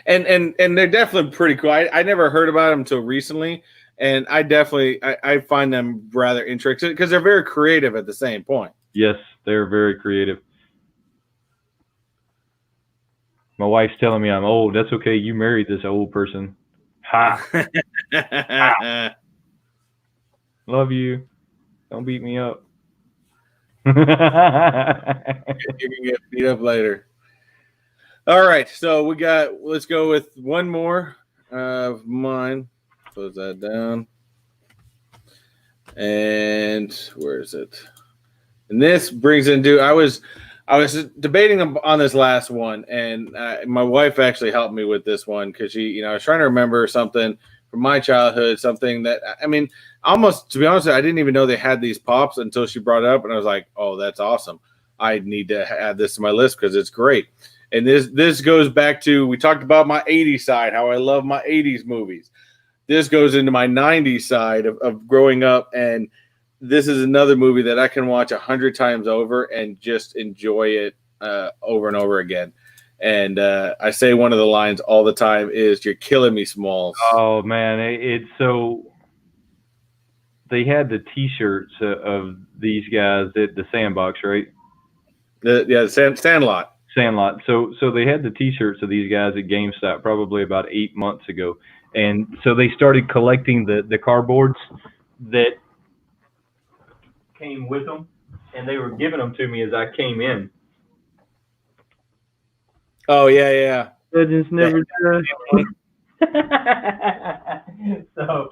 And they're definitely pretty cool. I never heard about them until recently, and I find them rather interesting because they're very creative at the same point.
Yes, they're very creative. My wife's telling me I'm old. That's okay. You married this old person. Ha. Ha. Love you. Don't beat me up.
You can get beat up later. All right. So let's go with one more of mine. Close that down. And where is it? And this brings into, I was debating on this last one, and my wife actually helped me with this one because I was trying to remember something from my childhood, something that, I mean, almost, to be honest, I didn't even know they had these pops until she brought it up, and I was like, oh, that's awesome. I need to add this to my list because it's great. And this goes back to, we talked about my 80s side, how I love my 80s movies. This goes into my 90s side of growing up, and this is another movie that I can watch 100 times over and just enjoy it over and over again. And I say one of the lines all the time is, "You're killing me, Smalls."
Oh man, it's so. They had the T-shirts of these guys at the Sandbox, right?
Sandlot.
Sandlot. So they had the T-shirts of these guys at GameStop probably about 8 months ago, and so they started collecting the cardboards that came with them, and they were giving them to me as I came in.
Oh yeah.
Legends never die. So,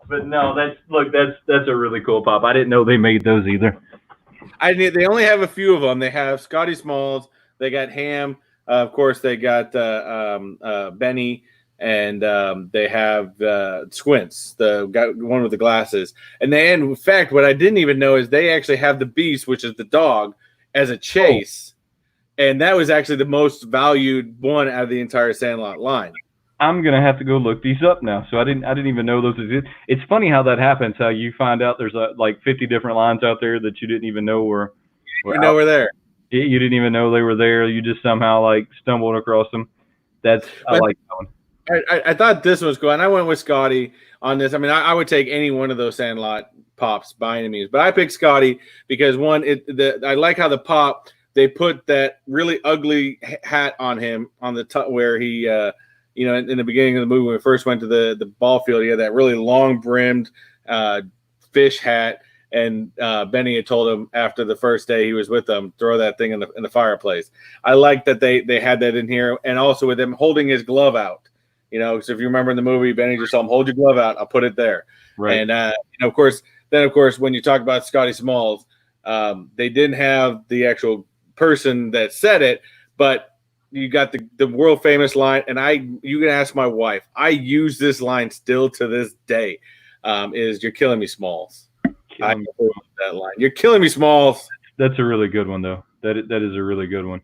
but no, that's a really cool pop. I didn't know they made those either.
They only have a few of them. They have Scotty Smalls. They got Ham. Of course, they got Benny. And they have Squints, the one with the glasses. And in fact, what I didn't even know is they actually have the Beast, which is the dog, as a chase. Oh. And that was actually the most valued one out of the entire Sandlot line.
I'm gonna have to go look these up now. So I didn't even know those existed. It's funny how that happens. How you find out there's like 50 different lines out there that you didn't even know were
there.
You didn't even know they were there. You just somehow like stumbled across them. I like that one.
I thought this was cool, and I went with Scotty on this. I mean, I would take any one of those Sandlot pops by any means, but I picked Scotty because I like how the pop, they put that really ugly hat on him on the top where he, in the beginning of the movie when we first went to the ball field, he had that really long brimmed fish hat, and Benny had told him after the first day he was with them, throw that thing in the fireplace. I like that they had that in here, and also with him holding his glove out. So if you remember in the movie, Benny just told him, hold your glove out, I'll put it there.
Right.
And, of course, when you talk about Scotty Smalls, they didn't have the actual person that said it, but you got the world famous line. And you can ask my wife, I use this line still to this day, is "You're killing me, Smalls."
killing me.
That line. You're killing me, Smalls.
That's a really good one, though. That is a really good one.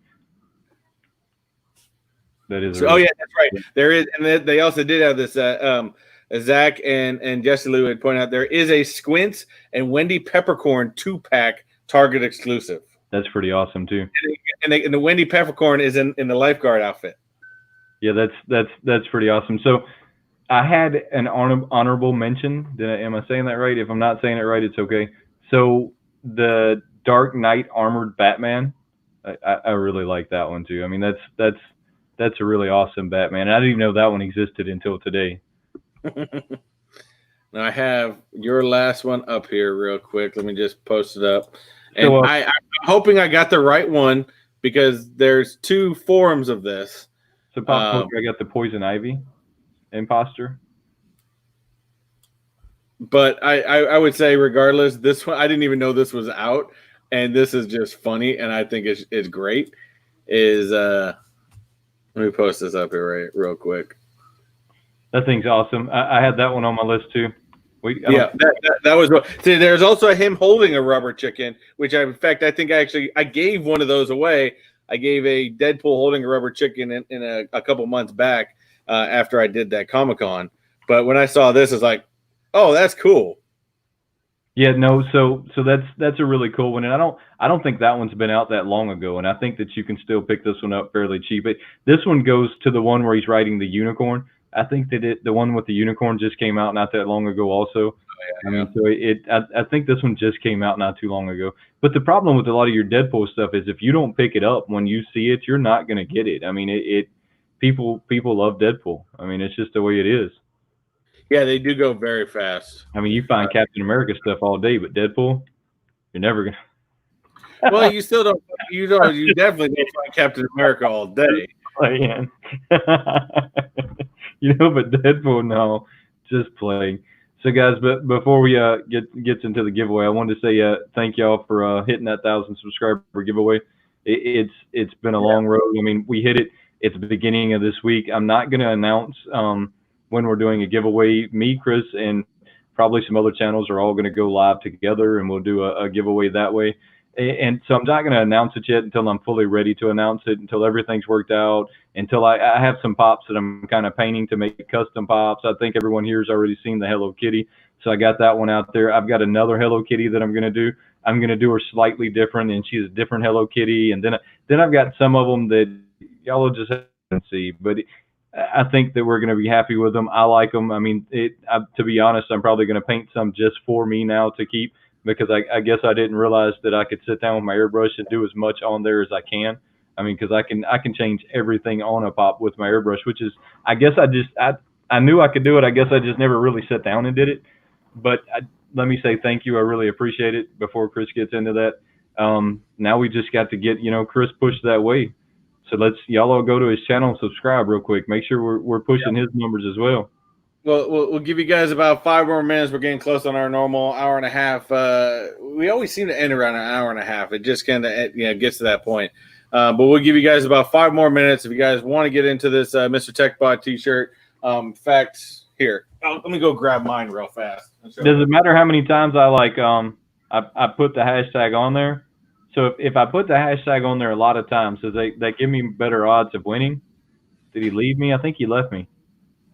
That is.
Oh yeah, that's right. There is, and they also did have this. Zach and Jesse Lou had pointed out there is a Squints and Wendy Peppercorn 2-pack Target exclusive.
That's pretty awesome too.
And the Wendy Peppercorn is in the lifeguard outfit.
Yeah, that's pretty awesome. So I had an honorable mention. Am I saying that right? If I'm not saying it right, it's okay. So the Dark Knight armored Batman, I really like that one too. I mean, that's a really awesome Batman. And I didn't even know that one existed until today.
Now I have your last one up here real quick. Let me just post it up. And so, I'm hoping I got the right one because there's 2 forums of this.
So Pop I got the Poison Ivy imposter.
But I would say regardless, this one I didn't even know this was out, and this is just funny, and I think it's great. Let me post this up here real quick.
That thing's awesome. I had that one on my list too.
That was what. See, there's also him holding a rubber chicken, which in fact I think I gave one of those away. I gave a Deadpool holding a rubber chicken in a couple months back after I did that Comic-Con. But when I saw this, it's like, oh, that's cool.
Yeah, no, so that's a really cool one, and I don't think that one's been out that long ago, and I think that you can still pick this one up fairly cheap. But this one goes to the one where he's riding the unicorn. I think that the one with the unicorn just came out not that long ago also. I mean, so I think this one just came out not too long ago. But the problem with a lot of your Deadpool stuff is if you don't pick it up when you see it, you're not going to get it. I mean, people love Deadpool. I mean, it's just the way it is.
Yeah, they do go very fast.
I mean, you find Captain America stuff all day, but Deadpool, you're never going to.
Well, you still don't. You definitely don't find Captain America all day.
Playing. But Deadpool, no, just playing. So, guys, but before we gets into the giveaway, I wanted to say thank y'all for hitting that 1,000 subscriber giveaway. It's been a long road. I mean, we hit it at the beginning of this week. I'm not going to announce when we're doing a giveaway. Me, Chris, and probably some other channels are all going to go live together, and we'll do a giveaway that way. And so I'm not going to announce it yet until I'm fully ready to announce it, until everything's worked out, until I have some pops that I'm kind of painting to make custom pops. I think everyone here has already seen the Hello Kitty, so I got that one out there. I've got another Hello Kitty that I'm going to do. I'm going to do her slightly different, and she's a different Hello Kitty. And then I've got some of them that y'all will just have to see. But I think that we're going to be happy with them. I like them. I mean, to be honest, I'm probably going to paint some just for me now to keep, because I guess I didn't realize that I could sit down with my airbrush and do as much on there as I can. I mean, because I can change everything on a pop with my airbrush, which is, I guess I knew I could do it. I guess I just never really sat down and did it. But let me say thank you. I really appreciate it before Chris gets into that. Now we just got to get, Chris pushed that way. So y'all all go to his channel and subscribe real quick. Make sure we're pushing his numbers as well.
Well, we'll give you guys about 5 more minutes. We're getting close on our normal hour and a half. We always seem to end around an hour and a half. It just kind of gets to that point. But we'll give you guys about 5 more minutes if you guys want to get into this Mr. Techbot T-shirt. In fact, here, let me go grab mine real fast.
Does it matter how many times I put the hashtag on there? So if I put the hashtag on there a lot of times, does that give me better odds of winning? Did he leave me? I think he left me.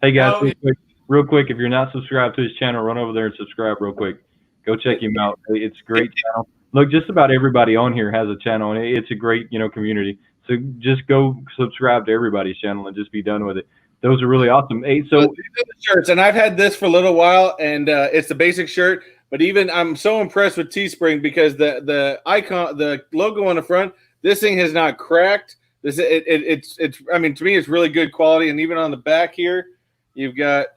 Hey guys, real quick, if you're not subscribed to his channel, run over there and subscribe real quick. Go check him out. It's a great channel. Look, just about everybody on here has a channel, and it's a great, community. So just go subscribe to everybody's channel and just be done with it. Those are really awesome. Hey, so
these are the shirts, and I've had this for a little while, and it's the basic shirt. But even I'm so impressed with Teespring because the icon, the logo on the front, this thing has not cracked. It's I mean, to me, it's really good quality, and even on the back here, you've got.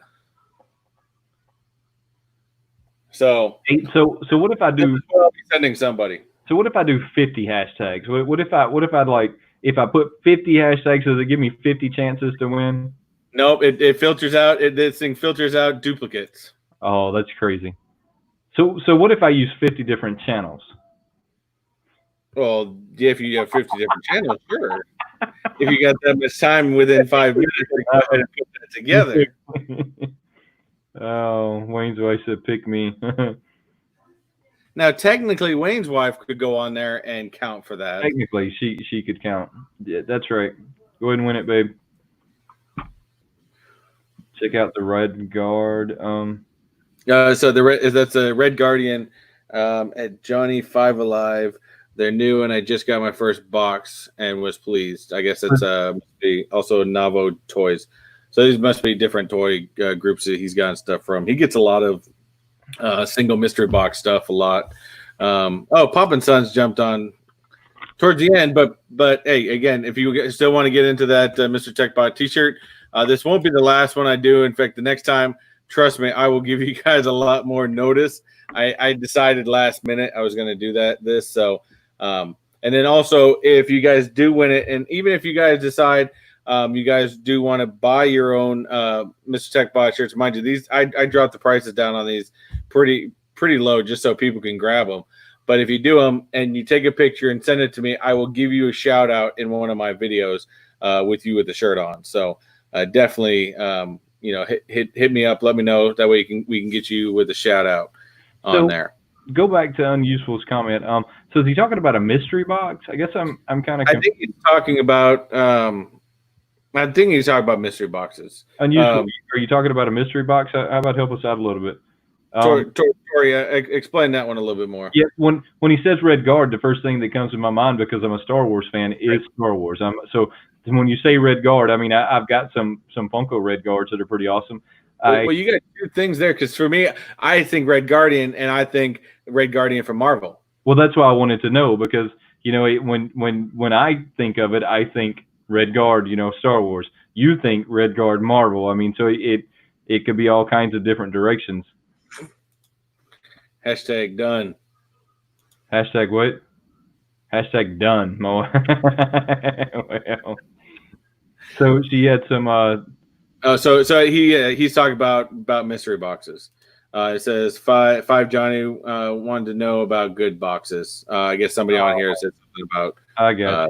So
what if I do?
I'll be sending somebody.
So what if I do 50 hashtags? What if I put 50 hashtags? Does it give me 50 chances to win?
Nope, it filters out. This thing filters out duplicates.
Oh, that's crazy. So what if I use 50 different channels?
Well, yeah, if you have 50 different channels, sure. If you got that much time within 5 minutes, you go ahead and put that together.
Oh, Wayne's wife said, "Pick me."
Now, technically, Wayne's wife could go on there and count for that.
Technically, she could count. Yeah, that's right. Go ahead and win it, babe. Check out the Red Guard.
So that's a Red Guardian at Johnny Five Alive. They're new, and I just got my first box and was pleased. I guess it's also Navo Toys. So these must be different toy groups that he's gotten stuff from. He gets a lot of single mystery box stuff a lot. Pop and Sons jumped on towards the end, but hey, again, if you still want to get into that Mr. Techbot t-shirt, this won't be the last one I do. In fact, the next time, trust me, I will give you guys a lot more notice. I decided last minute I was going to do this. So, and then also if you guys do win it, and even if you guys decide you guys do want to buy your own Mr. Techbot shirts, mind you, these I dropped the prices down on these pretty low just so people can grab them. But if you do them and you take a picture and send it to me, I will give you a shout out in one of my videos with you with the shirt on. So definitely, hit me up, let me know. That way we can get you with a shout out on there.
Go back to Unuseful's comment. So is he talking about a mystery box? I guess I'm kind of.
I think he's talking about. I think he's talking about mystery boxes.
Unusual. Are you talking about a mystery box? How about help us out a little bit?
Toria, explain that one a little bit more.
Yeah, when he says Red Guard, the first thing that comes to my mind, because I'm a Star Wars fan, is Star Wars. So when you say Red Guard, I mean I've got some Funko Red Guards that are pretty awesome.
Well, you got two things there, because for me, I think Red Guardian, and I think Red Guardian from Marvel.
Well, that's why I wanted to know, because when I think of it, I think Red Guard, Star Wars. You think Red Guard Marvel. I mean, so it could be all kinds of different directions.
Hashtag done.
Hashtag what? Hashtag done, Mo. Well, so she had some.
So he's talking about mystery boxes. It says five Johnny wanted to know about good boxes. I guess somebody on here said something about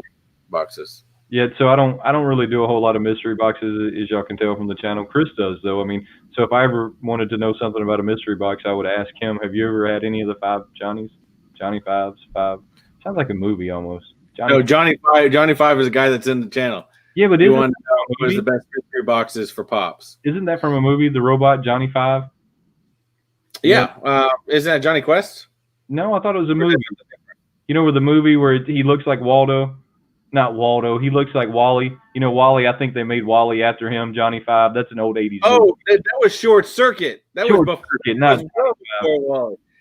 boxes.
Yeah, so I don't really do a whole lot of mystery boxes, as y'all can tell from the channel. Chris does, though. I mean, so if I ever wanted to know something about a mystery box, I would ask him. Have you ever had any of the five Johnnies? Johnny Fives? Five? Sounds like a movie almost.
Johnny Five is a guy that's in the channel.
Yeah, but
you want to know what was the best mystery boxes for Pops?
Isn't that from a movie, The Robot Johnny Five?
Yeah. Isn't that Johnny Quest?
No, I thought it was a movie. Where the movie where he looks like Waldo? Not Waldo. He looks like Wally. Wally. I think they made Wally after him. Johnny Five. That's an old '80s.
Oh,
movie.
That was Short Circuit. That
Short
was before.
Circuit, not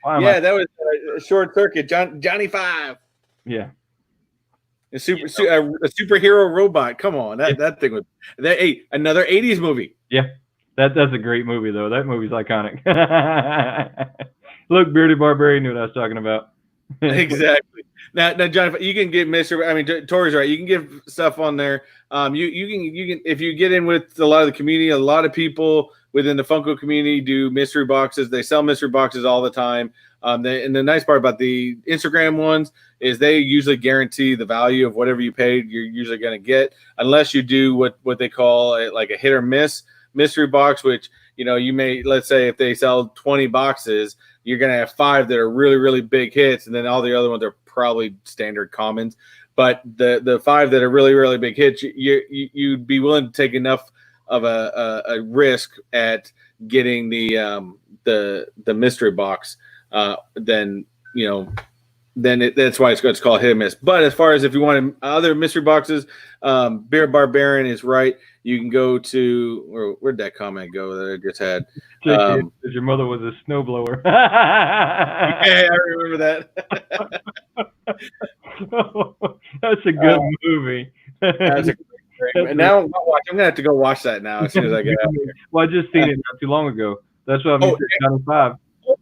Wally. That was Short Circuit. Johnny Five.
Yeah.
A superhero robot. Come on, that thing was that. Hey, another '80s movie.
Yeah, that's a great movie though. That movie's iconic. Look, Bearded Barbarian knew what I was talking about.
Exactly. Now, John, you can get Mr. I mean, Tori's right. You can give stuff on there. You can if you get in with a lot of the community. A lot of people within the Funko community do mystery boxes. They sell mystery boxes all the time. And the nice part about the Instagram ones is they usually guarantee the value of whatever you paid. You're usually going to get, unless you do what they call like a hit or miss mystery box, which you may, let's say if they sell 20 boxes, you're going to have 5 that are really, really big hits, and then all the other ones are probably standard commons. But the 5 that are really, really big hits, you'd be willing to take enough of a risk at getting the mystery box. Then that's why it's called hit and miss. But as far as if you want other mystery boxes, Bearded Barbarian is right. You can go to where'd that comment go that I just had?
Your mother was a snowblower.
Yeah, I remember that.
That's a good movie.
That's a great. And now I'm gonna have to go watch that now as soon as I get out here.
Well, I just seen it not too long ago. That's what I'm saying. 5.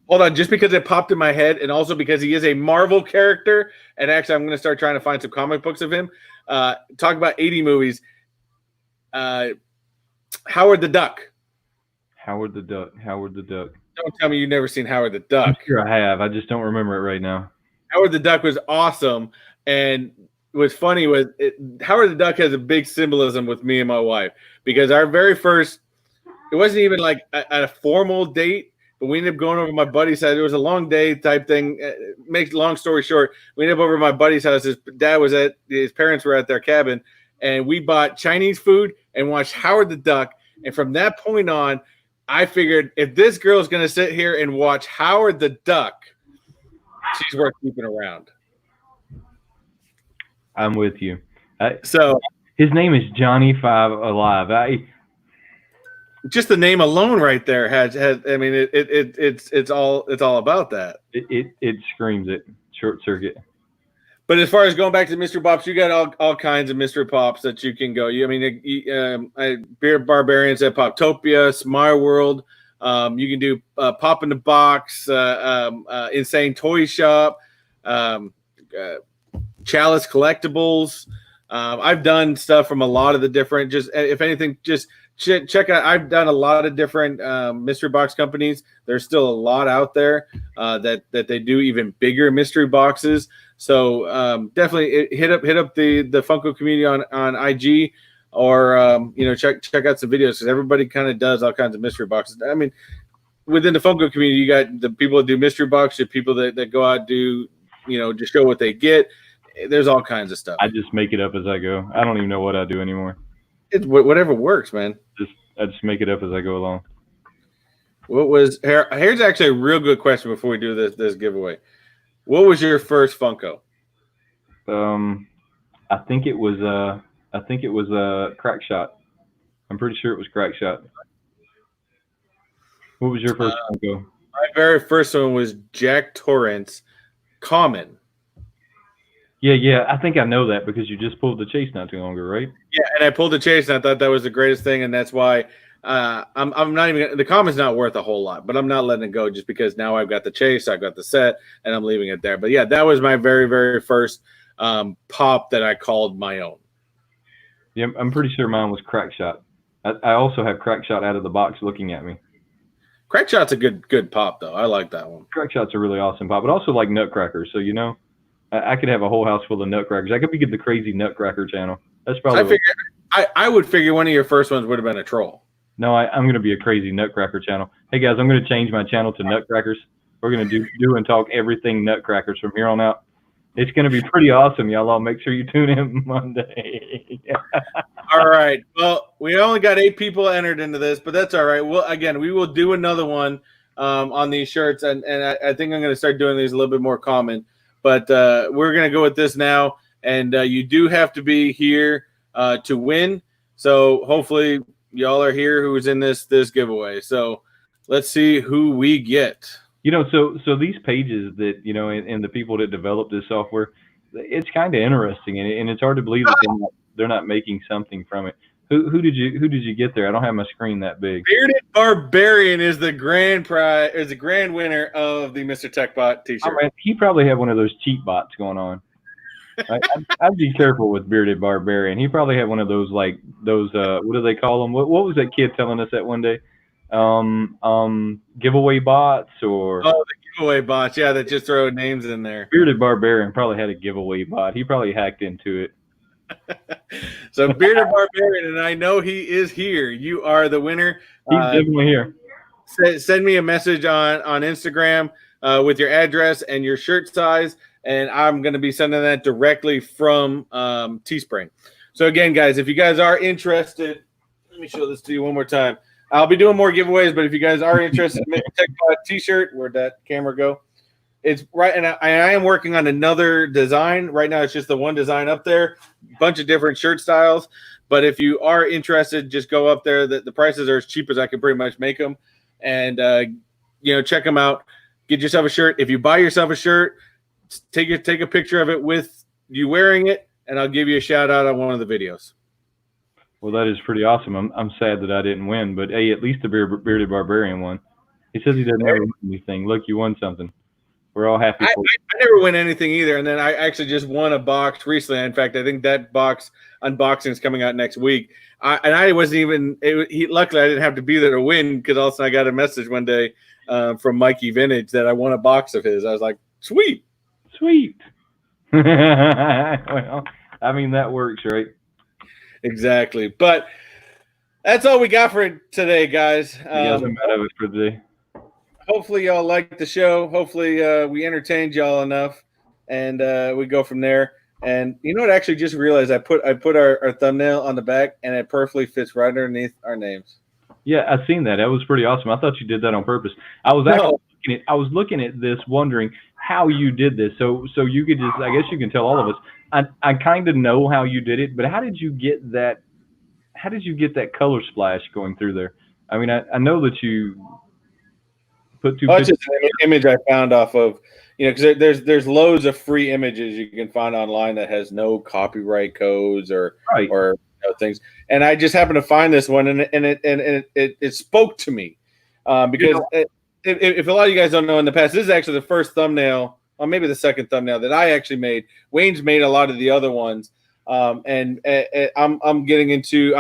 Hold on, just because it popped in my head, and also because he is a Marvel character, and actually I'm going to start trying to find some comic books of him. Talk about 80 movies. Howard the Duck.
Howard the Duck.
Don't tell me you've never seen Howard the Duck.
I'm sure I have. I just don't remember it right now.
Howard the Duck was awesome, and what's funny was Howard the Duck has a big symbolism with me and my wife, because our very first, it wasn't even like a formal date. But we ended up going over to my buddy's house. It was a long day type thing. Make long story short, we ended up over to my buddy's house. His dad was his parents were at their cabin, and we bought Chinese food and watched Howard the Duck. And from that point on, I figured if this girl's going to sit here and watch Howard the Duck, she's worth keeping around.
I'm with you.
So
his name is Johnny Five Alive.
Just the name alone, right there, has. I mean, it's all about that.
It screams it. Short circuit.
But as far as going back to Mr. Pops, you got all kinds of Mr. Pops that you can go. Beard Barbarians at Poptopia, Smart World. You can do Pop in the Box, Insane Toy Shop, Chalice Collectibles. I've done stuff from a lot of the different. Just if anything, just check out. I've done a lot of different mystery box companies. There's still a lot out there that they do even bigger mystery boxes. So definitely hit up the Funko community on IG, or check out some videos, because everybody kind of does all kinds of mystery boxes. I mean, within the Funko community, you got the people that do mystery boxes, people that go out and do just show what they get. There's all kinds of stuff.
I just make it up as I go. I don't even know what I do anymore.
It's whatever works, man.
I just make it up as I go along.
Here's actually a real good question before we do this giveaway. What was your first Funko?
I think it was Crack Shot. I'm pretty sure it was Crack Shot. What was your first Funko?
My very first one was Jack Torrance Common.
Yeah. I think I know that because you just pulled the chase not too long ago, right?
Yeah, and I pulled the chase, and I thought that was the greatest thing, and that's why I'm not even. The common's not worth a whole lot, but I'm not letting it go just because now I've got the chase, I've got the set, and I'm leaving it there. But yeah, that was my very, very first pop that I called my own.
Yeah, I'm pretty sure mine was Crack Shot. I also have Crack Shot out of the box looking at me.
Crack Shot's a good pop though. I like that one.
Crack Shot's a really awesome pop, but also like Nutcrackers. So I could have a whole house full of Nutcrackers. I could be the crazy Nutcracker channel. That's probably.
I would figure one of your first ones would have been a troll.
No, I'm going to be a crazy Nutcracker channel. Hey guys, I'm going to change my channel to Nutcrackers. We're going to do and talk everything Nutcrackers from here on out. It's going to be pretty awesome, y'all. All make sure you tune in Monday.
All right. Well, we only got 8 people entered into this, but that's all right. We will do another one on these shirts, and I think I'm going to start doing these a little bit more common. But we're going to go with this now, and you do have to be here to win. So hopefully y'all are here who's in this giveaway. So let's see who we get.
So these pages that, and the people that developed this software, it's kind of interesting, and it's hard to believe that they're not making something from it. Who did you get there? I don't have my screen that big.
Bearded Barbarian is the grand winner of the Mr. Techbot t-shirt.
Oh, man, he probably had one of those cheat bots going on. I'd be careful with Bearded Barbarian. He probably had one of those what do they call them? What was that kid telling us that one day? Giveaway bots or
the giveaway bots, yeah, that just throw names in there.
Bearded Barbarian probably had a giveaway bot. He probably hacked into it.
So Bearded Barbarian, and I know he is here. You are the winner.
He's definitely here.
Send me a message on Instagram with your address and your shirt size, and I'm going to be sending that directly from Teespring. So again, guys, if you guys are interested, let me show this to you one more time. I'll be doing more giveaways, but if you guys are interested in a Techbot t-shirt, where'd that camera go? It's right, and I am working on another design. Right now, it's just the one design up there, bunch of different shirt styles. But if you are interested, just go up there. The prices are as cheap as I can pretty much make them, and check them out. Get yourself a shirt. If you buy yourself a shirt, take a picture of it with you wearing it, and I'll give you a shout out on one of the videos.
Well, that is pretty awesome. I'm sad that I didn't win, but hey, at least the Bearded Barbarian won. He says he doesn't ever win anything. Look, you won something. We're all happy.
I never win anything either, and then I actually just won a box recently. In fact, I think that box unboxing is coming out next week. I wasn't even. Luckily, I didn't have to be there to win, because all of a sudden I got a message one day from Mikey Vintage that I won a box of his. I was like, sweet.
Well, I mean, that works, right?
Exactly. But that's all we got for today, guys.
You guys are out of it for the day.
hopefully y'all liked the show. Hopefully we entertained y'all enough, and we go from there. And you know what? I actually just realized I put our thumbnail on the back, and it perfectly fits right underneath our names.
Yeah, I've seen that. That was pretty awesome. I thought you did that on purpose. I was looking at this, wondering how you did this. So you could just, I guess you can tell all of us. I kind of know how you did it, but how did you get that? How did you get that color splash going through there? I mean, I know that you put two.
It's just an image I found off of, because there's loads of free images you can find online that has no copyright codes or things. And I just happened to find this one, and it spoke to me because if a lot of you guys don't know, in the past, this is actually the first thumbnail, or maybe the second thumbnail that I actually made. Wayne's made a lot of the other ones. I'm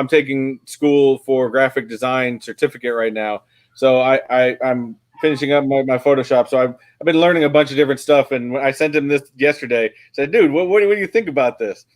taking school for graphic design certificate right now. So I'm finishing up my Photoshop. So I've been learning a bunch of different stuff. And when I sent him this yesterday, I said, dude, what do you think about this?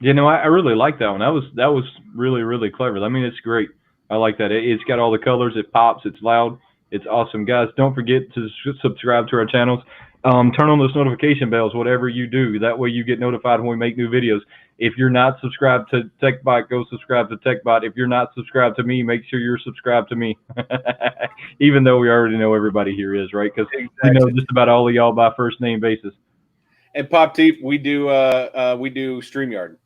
I really like that one. That was really, really clever. I mean, it's great. I like that. It's got all the colors. It pops. It's loud. It's awesome. Guys, don't forget to subscribe to our channels. Turn on those notification bells, whatever you do. That way you get notified when we make new videos. If you're not subscribed to Techbot, go subscribe to Techbot. If you're not subscribed to me, make sure you're subscribed to me. Even though we already know everybody here is, right? Because we know just about all of y'all by first name basis.
And Pop Teep, we do StreamYard.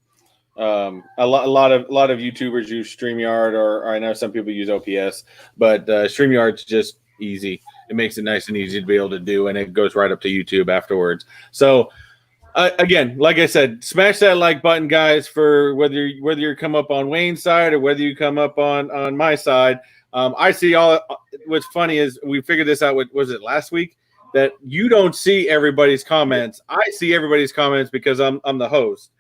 A lot of YouTubers use StreamYard, or I know some people use OPS, but StreamYard's just easy. It makes it nice and easy to be able to do, and it goes right up to YouTube afterwards. So again, like I said, smash that like button, guys, for whether you come up on Wayne's side or whether you come up on my side. I see all. What's funny is we figured this out. Was it last week? That you don't see everybody's comments. I see everybody's comments because I'm the host.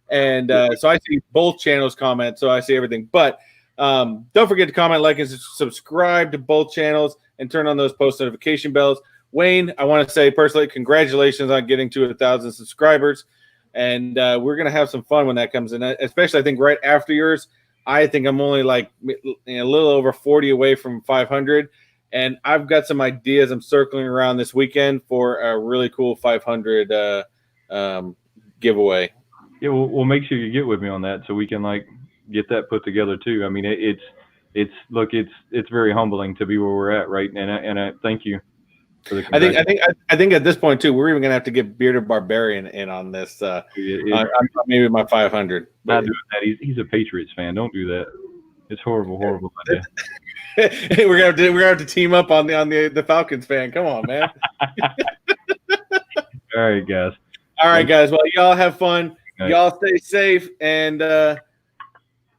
And so I see both channels comment, so I see everything. But don't forget to comment, like, and subscribe to both channels, and turn on those post notification bells. Wayne, I want to say personally, congratulations on getting to 1,000 subscribers. And we're going to have some fun when that comes in, especially I think right after yours. I think I'm only like a little over 40 away from 500. And I've got some ideas I'm circling around this weekend for a really cool 500 giveaway.
Yeah, we'll make sure you get with me on that so we can get that put together too. I mean, it's very humbling to be where we're at, right? And I thank you for the.
I think at this point too, we're even gonna have to get Bearded Barbarian in on this. Maybe my 500.
Not doing that. He's a Patriots fan. Don't do that. It's horrible idea.
we're gonna have to team up on the Falcons fan. Come on, man.
All right, guys.
Well, y'all have fun. Y'all stay safe and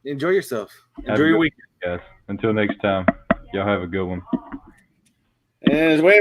enjoy yourself. Enjoy your weekend,
guys. Until next time, y'all have a good one.
And Wayne,